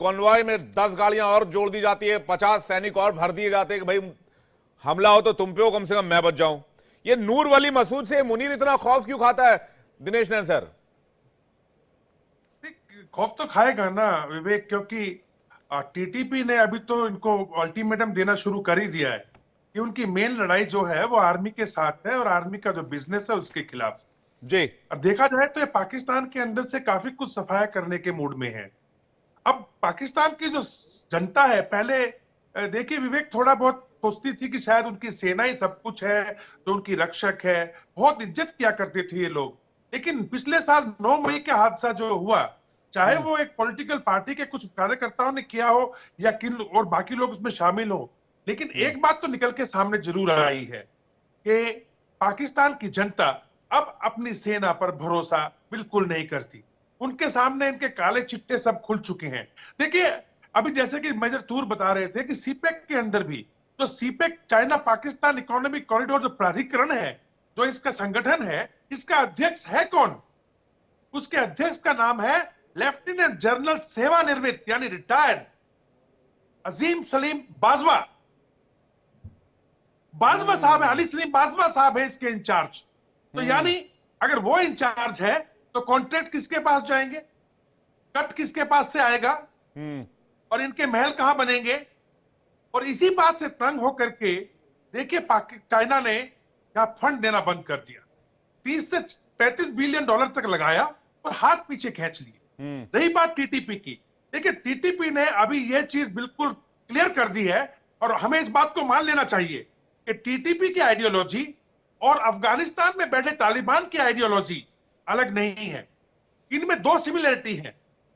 कॉन्वॉय में 10 गाड़ियां और जोड़ दी जाती है, 50 सैनिक और भर दिए जाते हैं कि भाई हमला हो तो तुम पे हो, कम से कम मैं बच जाऊं। ये नूर वली महसूद से मुनीर इतना खौफ क्यों खाता है दिनेश नैन सर? खौफ तो खाएगा ना विवेक, क्योंकि टीटीपी ने अभी तो इनको अल्टीमेटम देना शुरू कर ही दिया है कि उनकी मेन लड़ाई जो है वो आर्मी के साथ है और आर्मी का जो बिजनेस है उसके खिलाफ जी। अब देखा जाए तो ये पाकिस्तान के अंदर से काफी कुछ सफाया करने के मूड में है। अब पाकिस्तान की जो जनता है, पहले देखिए विवेक, थोड़ा बहुत सोचती थी कि शायद उनकी सेना ही सब कुछ है, जो उनकी रक्षक है, बहुत इज्जत किया करते थे ये लोग। लेकिन पिछले साल 9 मई का हादसा जो हुआ, चाहे वो एक पॉलिटिकल पार्टी के कुछ कार्यकर्ताओं ने किया हो या किन और बाकी लोग उसमें शामिल हो, लेकिन एक बात तो निकल के सामने जरूर आई है कि पाकिस्तान की जनता अब अपनी सेना पर भरोसा बिल्कुल नहीं करती। उनके सामने इनके काले चिट्टे सब खुल चुके हैं। देखिए अभी जैसे कि मेजर तूर बता रहे थे कि सीपेक के अंदर भी, तो CPEC China Pakistan economic corridor जो प्राधिकरण है, जो इसका संगठन है, इसका अध्यक्ष है कौन? उसके अध्यक्ष का नाम है लेफ्टिनेंट जनरल सेवानिवृत्त यानी रिटायर्ड अजीम सलीम बाजवा। बाजवा साहब है, अली सलीम बाजवा साहब है इसके इंचार्ज। तो यानी अगर वो इंचार्ज है तो कॉन्ट्रैक्ट किसके पास जाएंगे, कट किसके पास से आएगा, और इनके महल कहां बनेंगे? और इसी बात से तंग होकर के देखिए चाइना ने यहां फंड देना बंद कर दिया, 30 से 35 बिलियन डॉलर तक लगाया और हाथ पीछे खींच लिए। रही बात टीटीपी की, देखिए टीटीपी ने अभी यह चीज बिल्कुल क्लियर कर दी है और हमें इस बात को मान लेना चाहिए कि टीटीपी की आइडियोलॉजी और अफगानिस्तान में बैठे तालिबान की आइडियोलॉजी अलग नहीं है। इनमें 2 सिमिलरिटी है।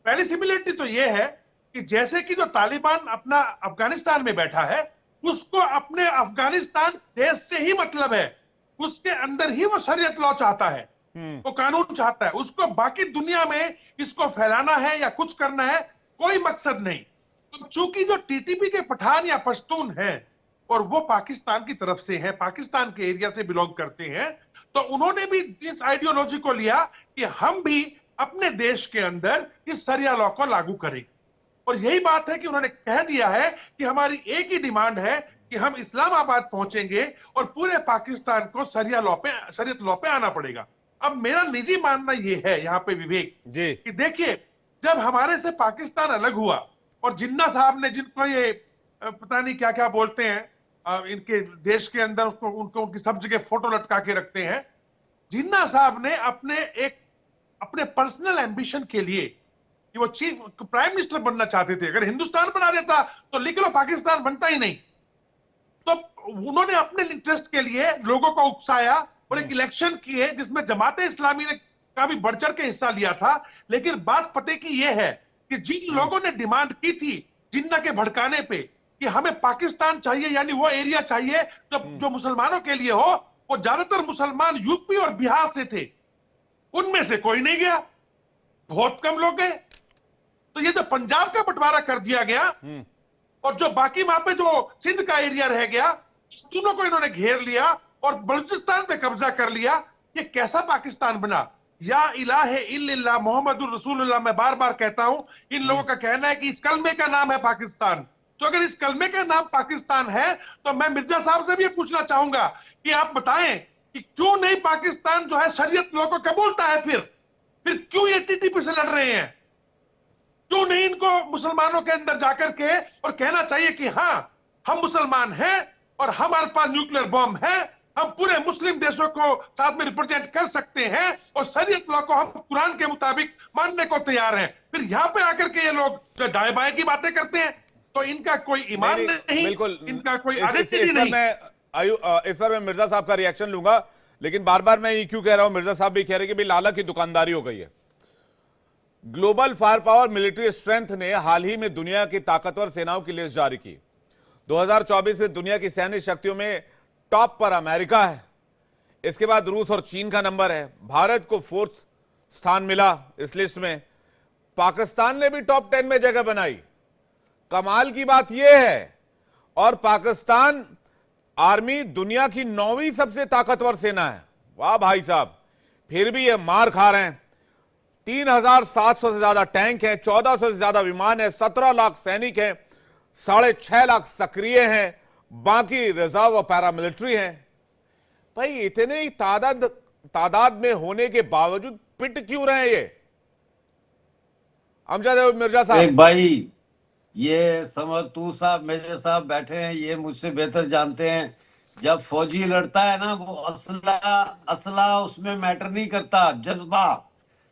पहली सिमिलरिटी तो यह है कि जैसे कि जो तालिबान अपना अफगानिस्तान में बैठा है, उसको अपने अफगानिस्तान देश से ही मतलब है, उसके अंदर ही वो शरीयत लॉ चाहता है, वो कानून चाहता है, उसको बाकी दुनिया में इसको फैलाना है या कुछ करना है, कोई मकसद नहीं। तो चूंकि जो टीटीपी के पठान या पश्तून हैं और वो पाकिस्तान की तरफ से हैं, पाकिस्तान के एरिया से बिलोंग करते हैं, तो उन्होंने भी इस आइडियोलॉजी को लिया कि हम भी अपने देश के अंदर इस शरिया लॉ को लागू करेंगे। और यही बात है कि उन्होंने कह दिया है कि हमारी एक ही डिमांड है कि हम इस्लामाबाद पहुंचेंगे और पूरे पाकिस्तान को शरीयत लॉ पे आना पड़ेगा। अब मेरा निजी मानना यह है यहाँ पे विवेक जी कि देखिए, जब हमारे से पाकिस्तान अलग हुआ और जिन्ना साहब ने, जिनको ये पता नहीं क्या क्या बोलते हैं, इनके देश के अंदर उसको उनकी सब जगह फोटो लटका के रखते हैं, जिन्ना साहब ने अपने पर्सनल एम्बिशन के लिए कि वो चीफ प्राइम मिनिस्टर बनना चाहते थे, अगर हिंदुस्तान बना देता तो लिख लो पाकिस्तान बनता ही नहीं, तो उन्होंने अपने इंटरेस्ट के लिए लोगों को उकसाया और एक इलेक्शन किए जिसमें जमाते इस्लामी ने काफी बढ़ चढ़ के हिस्सा लिया था। लेकिन बात पते की यह है कि जिन लोगों ने डिमांड की थी जिन्ना के भड़काने पे कि हमें पाकिस्तान चाहिए, यानी वो एरिया चाहिए जो मुसलमानों के लिए हो, वो ज्यादातर मुसलमान यूपी और बिहार से थे, उनमें से कोई नहीं गया, बहुत कम लोग गए। तो ये जो पंजाब का बंटवारा कर दिया गया और जो बाकी वहां पे जो सिंध का एरिया रह गया, इस दोनों को इन्होंने घेर लिया और बलूचिस्तान पे कब्जा कर लिया। ये कैसा पाकिस्तान बना? या इलाहे इल्लल्लाह मोहम्मदुर रसूलुल्लाह, मैं बार बार कहता हूं, इन लोगों का कहना है कि इस कलमे का नाम है पाकिस्तान। तो अगर इस कलमे का नाम पाकिस्तान है तो मैं मिर्जा साहब से भी ये पूछना चाहूंगा कि आप बताएं कि क्यों नहीं पाकिस्तान जो है शरीयत लॉ को कबूलता है, फिर क्यों ये टीटीपी से लड़ रहे हैं? क्यों नहीं इनको मुसलमानों के अंदर जाकर के और कहना चाहिए कि हां, हम मुसलमान हैं और हमारे पास न्यूक्लियर बॉम्ब है, हम पूरे मुस्लिम देशों को साथ में रिप्रेजेंट कर सकते हैं और शरीयत लॉ को हम कुरान के मुताबिक मानने को तैयार हैं। फिर यहाँ पे आकर के ये लोग जो दाएं बाएं की बातें करते हैं, तो इनका कोई ईमान नहीं, बिल्कुल इनका कोई आइडेंटिटी नहीं। इस पर मैं मिर्जा साहब का रिएक्शन लूंगा, लेकिन बार बार मैं ये क्यों कह रहा हूं, मिर्जा साहब भी कह रहे हैं कि भाई लाला की दुकानदारी हो गई है। Global fire power military strength ने हाल ही में दुनिया की ताकतवर सेनाओं की लिस्ट जारी की। 2024 में दुनिया की सैन्य शक्तियों में टॉप पर अमेरिका है, इसके बाद रूस और चीन का नंबर है। भारत को 4th स्थान मिला इस लिस्ट में। पाकिस्तान ने भी टॉप 10 में जगह बनाई। कमाल की बात यह है, और पाकिस्तान आर्मी दुनिया की 9वीं सबसे ताकतवर सेना है। वाह भाई साहब, फिर भी ये मार खा रहे हैं। 3,700 से ज्यादा टैंक है, 1400 से ज्यादा विमान है, 17 लाख सैनिक हैं, 6.5 लाख सक्रिय हैं, बाकी रिजर्व और पैरामिलिट्री हैं। भाई इतने ही तादाद में होने के बावजूद पिट क्यों रहे हैं ये? अमजद मिर्जा साहब। एक भाई, ये समझ, तू साहब मेजर साहब बैठे हैं, ये मुझसे बेहतर जानते हैं। जब फौजी लड़ता है ना, वो असला उसमें मैटर नहीं करता, जज्बा,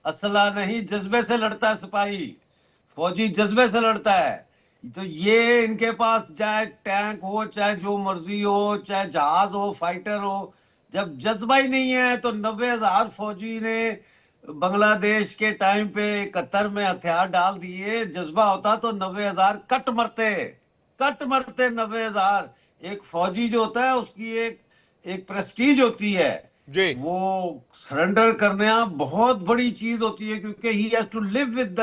असला नहीं, जज्बे से लड़ता है सिपाही। फौजी जज्बे से लड़ता है। तो ये इनके पास चाहे टैंक हो, चाहे जो मर्जी हो, चाहे जहाज हो, फाइटर हो, जब जज्बा ही नहीं है तो 90,000 फौजी ने बांग्लादेश के टाइम पे 71 में हथियार डाल दिए। जज्बा होता तो 90,000 कट मरते 90,000। एक फौजी जो होता है उसकी एक प्रेस्टीज होती है जी। वो सरेंडर करना बहुत बड़ी चीज होती है, क्योंकि he has to live with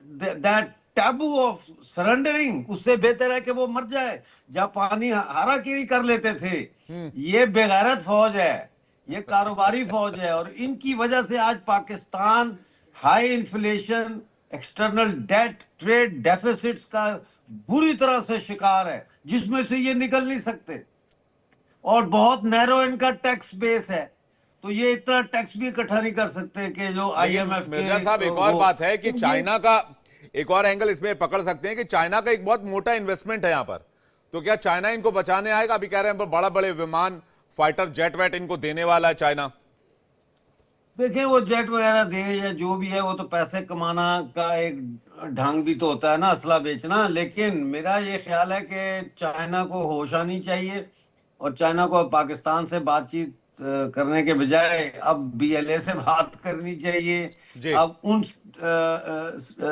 that taboo of surrendering. उससे बेहतर है कि वो मर जाए। जापानी हाराकिरी कर लेते थे। ये बेगैरत फौज है, ये कारोबारी फौज है, और इनकी वजह से आज Pakistan high inflation, external debt, trade deficits का बुरी तरह से शिकार है, जिसमें से ये निकल नहीं सकते। और बहुत नैरो इनका टैक्स बेस है, तो ये इतना टैक्स भी इकट्ठा नहीं कर सकते कि जो IMF मिर्जा साहब, एक और बात है कि चाइना का एक और एंगल इसमें पकड़ सकते हैं कि चाइना का एक बहुत मोटा इन्वेस्टमेंट है यहां पर। तो क्या चाइना इनको बचाने आएगा? अभी कह रहे हैं बड़ा बड़े विमान, फाइटर जेट वेट इनको देने वाला है चाइना। देखिए, वो जेट वगैरह दे या जो भी है, वो तो पैसे कमाना का एक ढंग भी तो होता है ना, असला बेचना। लेकिन मेरा ये ख्याल है कि चाइना को होश आनी चाहिए, और चाइना को पाकिस्तान से बातचीत करने के बजाय अब BLA से बात करनी चाहिए। अब उन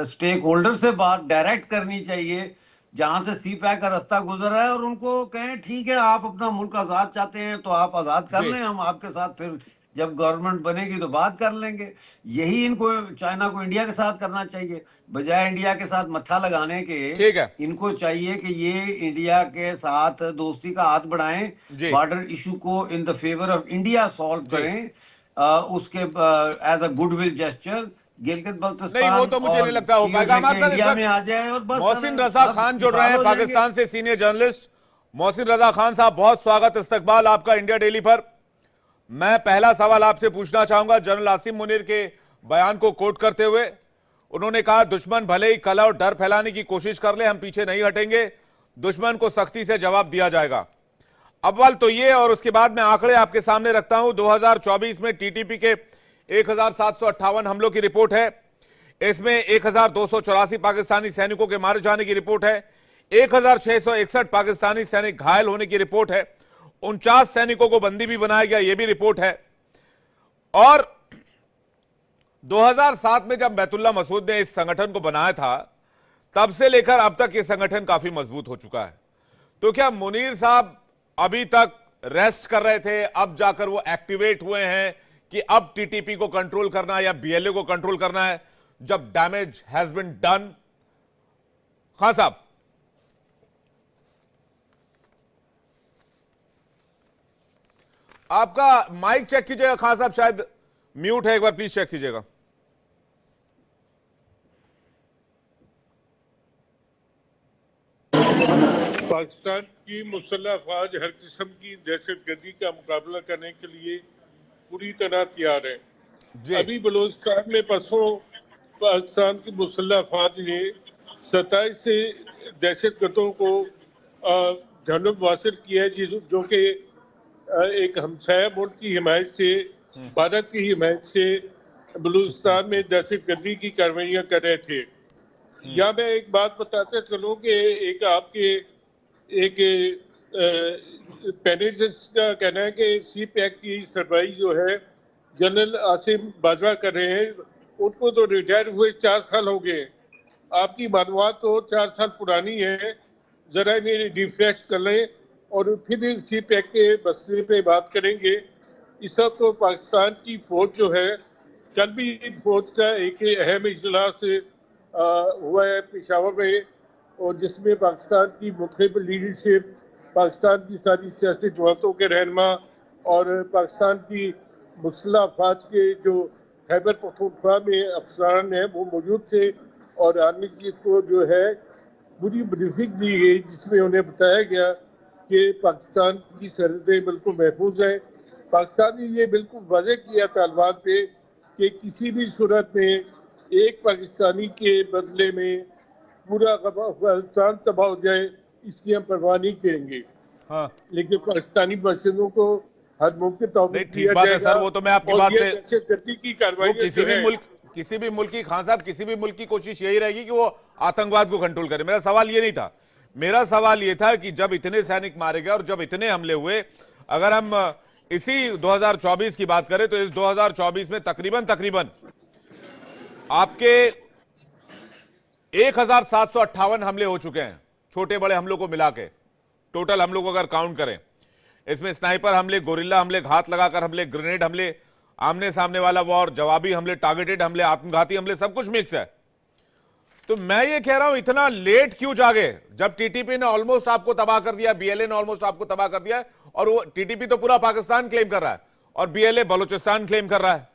स्टेक होल्डर से बात डायरेक्ट करनी चाहिए जहां से CPEC का रास्ता गुजर रहा है, और उनको कहें ठीक है, आप अपना मुल्क आजाद चाहते हैं तो आप आजाद कर लें, हम आपके साथ फिर जब गवर्नमेंट बनेगी तो बात कर लेंगे। यही इनको, चाइना को इंडिया के साथ करना चाहिए, बजाय इंडिया के साथ मत्था लगाने के। ठीक है, इनको चाहिए कि ये इंडिया के साथ दोस्ती का हाथ बढ़ाएं, बॉर्डर इशू को in the favour of India solve करें, उसके as a goodwill gesture. Gilgit Baltistan नहीं, वो तो मुझे नहीं लगता हो पाएगा। हमारे साथ इंडिया में आ जाए और बस। मोहसिन रजा खान जुड़ रहे हैं पाकिस्तान से, सीनियर जर्नलिस्ट मोहसिन रजा खान साहब, बहुत स्वागत, इस्तकबाल आपका इंडिया डेली पर। मैं पहला सवाल आपसे पूछना चाहूंगा जनरल आसिम मुनीर के बयान को कोट करते हुए। उन्होंने कहा, दुश्मन भले ही कलह और डर फैलाने की कोशिश कर ले, हम पीछे नहीं हटेंगे, दुश्मन को सख्ती से जवाब दिया जाएगा। अव्वल तो ये, और उसके बाद मैं आंकड़े आपके सामने रखता हूं। 2024 में TTP के 1758 हमलों की रिपोर्ट है। इसमें 1284 पाकिस्तानी सैनिकों के मारे जाने की रिपोर्ट है, 1661 पाकिस्तानी सैनिक घायल होने की रिपोर्ट है, 49 सैनिकों को बंदी भी बनाया गया, यह भी रिपोर्ट है। और 2007 में जब बैतुल्ला मसूद ने इस संगठन को बनाया था, तब से लेकर अब तक यह संगठन काफी मजबूत हो चुका है। तो क्या मुनीर साहब अभी तक रेस्ट कर रहे थे, अब जाकर वो एक्टिवेट हुए हैं कि अब TTP को कंट्रोल करना है या BLA को कंट्रोल करना है, जब damage has been done? Khan साहब, आपका माइक चेक कीजिएगा। खान साहब शायद म्यूट है, एक बार प्लीज चेक कीजिएगा। पाकिस्तान की मुसल्लह अफवाज हर किस्म की दहशतगर्दी का मुकाबला करने के लिए पूरी तरह तैयार है। अभी बलोचिस्तान में परसों पाकिस्तान की मुसल्लह अफवाज ने 27 से दहशतगर्दों को जानब वासिल किया है, जो कि एक हमसाया मुल्क की हिमायत से, भारत की हिमायत से बलूचिस्तान में दहशतगर्दी की कार्रवाइयां कर रहे थे। यहाँ मैं एक बात बताते चलूं कि एक आपके एक पैनलिस्ट का कहना है कि सी पैक की सरबराही जो है जनरल आसिम बाजवा कर रहे हैं, उनको तो रिटायर हुए 4 साल हो गए। आपकी मालूमात तो 4 साल पुरानी है, जरा इन्हें रिफ्रेश कर लें और फिर सी पैक के मसले पे बात करेंगे। इस वक्त तो पाकिस्तान की फौज जो है, कल भी फौज का एक अहम इजलास हुआ है पेशावर में, और जिसमें पाकिस्तान की मुख्तलिफ लीडरशिप, पाकिस्तान की सारी सियासी जमातों के रहनुमा और पाकिस्तान की मुस्लिम अफवाज के जो खैबर पख्तूनख्वा में अफसरान हैं वो मौजूद थे, और आर्मी चीफ को जो है पूरी ब्रीफिंग दी गई, जिसमें उन्हें बताया गया कि पाकिस्तान की सरहदें बिल्कुल महफूज हैं। पाकिस्तान ने ये बिल्कुल वाज़ेह किया तालिबान पे कि किसी भी सूरत में एक पाकिस्तानी के बदले में पूरा अफगानिस्तान तबाह हो जाए, इसकी हम परवाह नहीं करेंगे। हाँ। लेकिन पाकिस्तानी बाशिंदों को हर मुमकिन तौफीक दिया बात है जाएगा। सर, वो तो मैं आपकी बात से दहशतगर्दी की कार्रवाई किसी भी मुल्क की, खान साहब, किसी भी मुल्क की कोशिश यही रहेगी कि वो आतंकवाद को कंट्रोल करे। मेरा सवाल ये नहीं था, मेरा सवाल ये था कि जब इतने सैनिक मारे गए और जब इतने हमले हुए, अगर हम इसी 2024 की बात करें तो इस 2024 में तकरीबन आपके 1758 हमले हो चुके हैं, छोटे बड़े हमलों को मिला के, टोटल हमलों को अगर काउंट करें। इसमें स्नाइपर हमले, गोरिल्ला हमले, घात लगाकर हमले, ग्रेनेड हमले, आमने सामने वाला वॉर, जवाबी हमले, टारगेटेड हमले, आत्मघाती हमले, सब कुछ मिक्स है। तो मैं ये कह रहा हूं, इतना लेट क्यों जागे, जब टीटीपी ने ऑलमोस्ट आपको तबाह कर दिया, बीएलए ने ऑलमोस्ट आपको तबाह कर दिया है, और वो टीटीपी तो पूरा पाकिस्तान क्लेम कर रहा है और बीएलए बलूचिस्तान क्लेम कर रहा है।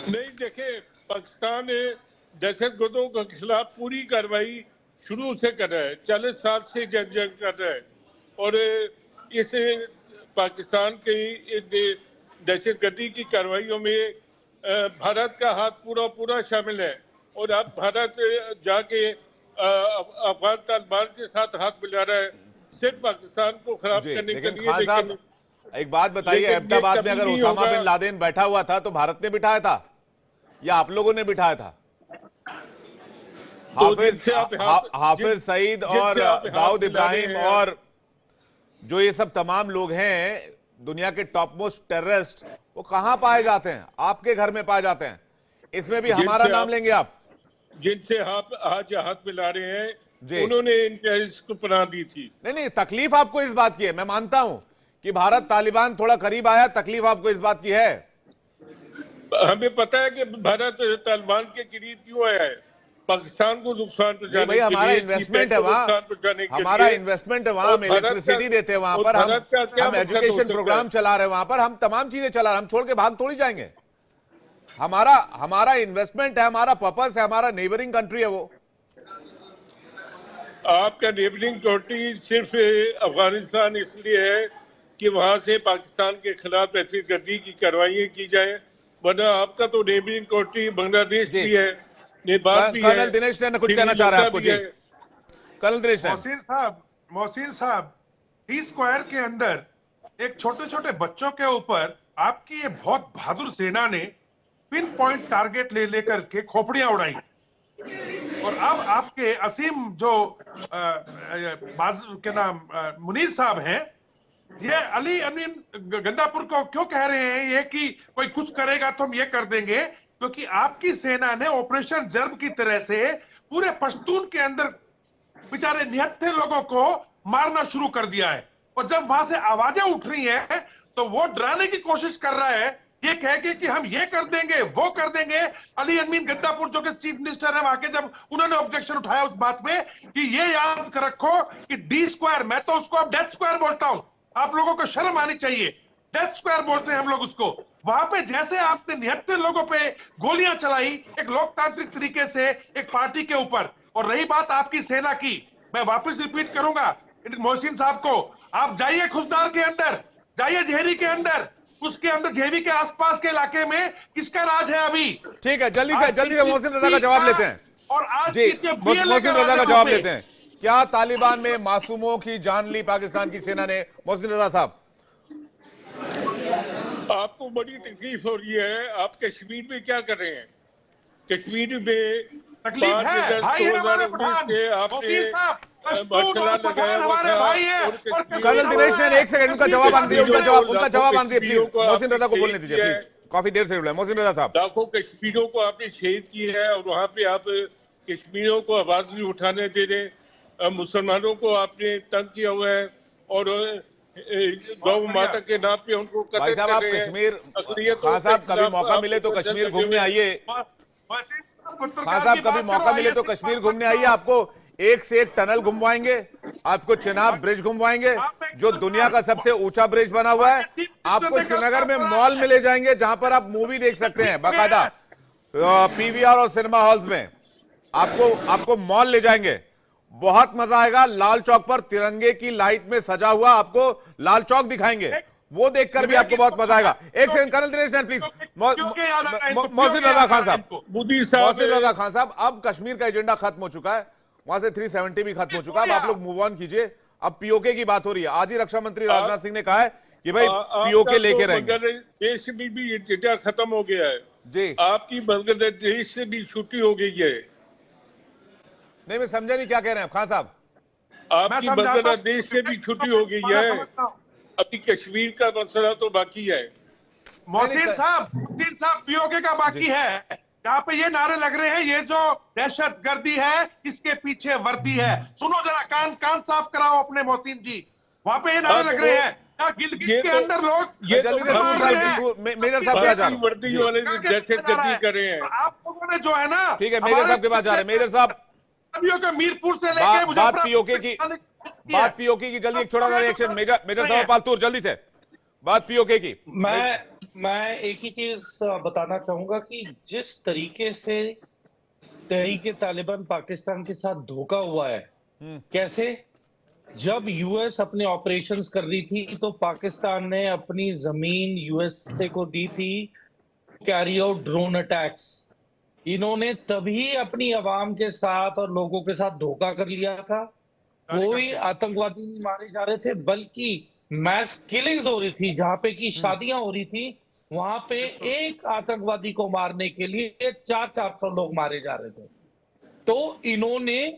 नहीं, देखे, पाकिस्तान दहशतगर्दों के खिलाफ पूरी कार्रवाई शुरू से कर रहा है, 40 साल से जंग कर रहा है, और इस पाकिस्तान के दहशतगर्दी की कार्रवाइयों में भारत का हाथ पूरा शामिल है। और अब भारत जाके अफगान तालिबान के साथ हाथ मिला रहा है सिर्फ पाकिस्तान को खराब करने के लिए। खान साहब, एक बात बताइए, अहमदाबाद में अगर ओसामा बिन लादेन बैठा हुआ था तो भारत ने बिठाया था या आप लोगों ने बिठाया था? हाफिज सईद और दाऊद इब्राहिम और जो ये सब तमाम लोग हैं, दुनिया के टॉप मोस्ट टेररिस्ट, वो कहां पाए जाते हैं? आपके घर में पाए जाते हैं। इसमें भी हमारा नाम लेंगे आप? जिनसे आज हाथ मिला रहे हैं, उन्होंने इन टेररिस्ट को पनाह दी थी। नहीं, तकलीफ आपको इस बात की है, मैं मानता हूं कि भारत तालिबान थोड़ा करीब आया, तकलीफ आपको इस बात की है। हमें पता है कि भारत तालिबान के करीब क्यों आया है, पाकिस्तान को नुकसान पहुंचाने के लिए। हमारा इन्वेस्टमेंट है वहाँ, हमारा इन्वेस्टमेंट है वहाँ, हम इलेक्ट्रिसिटी देते हैं वहाँ पर, हम एजुकेशन प्रोग्राम चला रहे हैं वहाँ पर, हम तमाम चीजें चला रहे हैं, हम छोड़ के भाग थोड़ी जाएंगे। हमारा इन्वेस्टमेंट है, हमारा पर्पस है, हमारा नेबरिंग कंट्री है वो। आपका नेबरिंग कंट्री सिर्फ अफगानिस्तान इसलिए है कि वहां से पाकिस्तान के खिलाफ दहशतगर्दी की कार्रवाई की जाए, वरना आपका तो नेबरिंग कंट्री बांग्लादेश भी है, नेपाल भी है। कर्नल दिनेश ने कुछ कहना चाह रहा है आपको जी। कर्नल दिनेश, मोहसिन साहब, टी स्क्वायर के अंदर एक छोटे छोटे बच्चों के ऊपर आपकी ये बहुत बहादुर सेना ने पिन पॉइंट टारगेट लेकर के खोपड़ियां उड़ाई, और अब आपके असीम जो के नाम मुनीर साहब हैं, ये अली अमीन गंदापुर को क्यों कह रहे हैं ये कि कोई कुछ करेगा तो हम ये कर देंगे? क्योंकि आपकी सेना ने ऑपरेशन जर्ब की तरह से पूरे पश्तून के अंदर बेचारे निहत्थे लोगों को मारना शुरू कर दिया है, और जब वहां से आवाजें उठ रही हैं तो वो डराने की कोशिश कर रहा है, ये कह के कि हम ये कर देंगे वो कर देंगे। अली अमीन गद्दापुर जो कि चीफ मिनिस्टर है वहां के, जब उन्होंने ऑब्जेक्शन उठाया उस बात में कि ये याद कर रखो कि डी स्क्वायर, मैं तो उसको अब डेथ स्क्वायर बोलता हूं, आप लोगों को शर्म आनी चाहिए, डेथ स्क्वायर बोलते हैं हम लोग उसको। वहां पे जैसे आपने निहत्थे लोगों पे गोलियां चलाई एक लोकतांत्रिक तरीके से एक पार्टी के ऊपर, और रही बात आपकी सेना की, मैं वापस रिपीट करूंगा मोहसिन साहब को, आप जाइए खुशदार के अंदर, जाइए झेरी के अंदर, उसके अंदर झेरी के आसपास के इलाके में किसका राज है अभी? ठीक है, जल्दी से मोहसिन रजा का जवाब लेते हैं। और आज जी मोहसिन रजा का जवाब लेते हैं। क्या तालिबान में मासूमों की जान ली पाकिस्तान की सेना ने? मोहसिन रजा साहब, आपको बड़ी तकलीफ हो रही है। आप कश्मीर में क्या कर रहे हैं? कश्मीर में तकलीफ है, भाई है हमारे पठान, वकील साहब, मशहूर और पठान हमारे भाई हैं। कर्नल दिनेश ने एक सेकंड उनका जवाब आने दिए, उनका जवाब आने दिए प्लीज। मोहसिन रजा को बोलने दीजिए प्लीज, काफी देर से जुड़े हैं। मोहसिन रजा साहब, लाखों कश्मीरियों को आपने शहीद किया है और वहां पे आप कश्मीरियों को आवाज नहीं उठाने दे रहे, मुसलमानों को आपने तंग किया हुआ है और गौ माता के नाम पे उनको भाई साहब आप कश्मीर, खान साहब कभी मौका मिले तो कश्मीर घूमने आइए। खान साहब कभी मौका मिले तो कश्मीर घूमने आइए, आपको एक से एक टनल घुमवाएंगे, आपको चिनाब ब्रिज घुमवाएंगे जो दुनिया का सबसे ऊंचा ब्रिज बना हुआ है। आपको श्रीनगर में मॉल में ले जाएंगे जहां पर आप मूवी देख सकते हैं बाकायदा, पीवीआर और सिनेमा हॉल्स में आपको मॉल ले जाएंगे, बहुत मजा आएगा। लाल चौक पर तिरंगे की लाइट में सजा हुआ आपको लाल चौक दिखाएंगे, वो देखकर भी आपको बहुत मजा आएगा। एक second colonel Dinesh please, Mohsin Raza Khan साहब, मोहसिन रजा खान साहब, अब कश्मीर का एजेंडा खत्म हो चुका है, वहां से 370 भी खत्म हो चुका है, अब आप लोग मूव ऑन कीजिए। अब पीओके की बात हो रही है। आज ही रक्षा मंत्री राजनाथ सिंह ने कहा है कि भाई पीओके लेके रहेंगे। देश में भी एजेंडा खत्म हो गया है जी, आपकी बांग्लादेश से भी छुट्टी हो गई है। नहीं मैं समझा नहीं क्या कह रहे हैं खान साहब। आपकी बांग्लादेश से भी छुट्टी हो गई है, अभी कश्मीर का मसला तो बाकी है। मोहसिन साहब पीओके का बाकी है, जहाँ पे ये नारे लग रहे हैं, ये जो दहशतगर्दी है इसके पीछे वर्दी है। सुनो जरा, कान साफ कराओ अपने मोहसिन जी, वहाँ पे ये नारे लग रहे हैं। गिलगित के अंदर लोग ये जल्दी से मेजर साहब के पास जा रहे हैं, वर्दी वाले दहशतगर्दी कर रहे हैं। आप लोगों ने जो है ना, ठीक है मेजर साहब के पास जा रहे हैं। मेजर साहब मीरपुर से लेके बात पीओके की जल्दी एक छोटा सा रिएक्शन मेजर साहब पालतूर, जल्दी से बात पीओके की। मैं एक ही चीज बताना चाहूंगा कि जिस तरीके से तहरीके तालिबान पाकिस्तान के साथ धोखा हुआ है, कैसे जब यूएस अपने ऑपरेशंस कर रही थी तो पाकिस्तान ने अपनी जमीन यूएसए को दी थी कैरी आउट ड्रोन अटैक्स। इन्होंने तभी अपनी आवाम के साथ और लोगों के साथ धोखा कर लिया था। कोई आतंकवादी नहीं मारे जा रहे थे, बल्कि मैस किलिंग्स हो रही थी। जहां पे की शादियां हो रही थी, वहां पे एक आतंकवादी को मारने के लिए 400 लोग मारे जा रहे थे। तो इन्होंने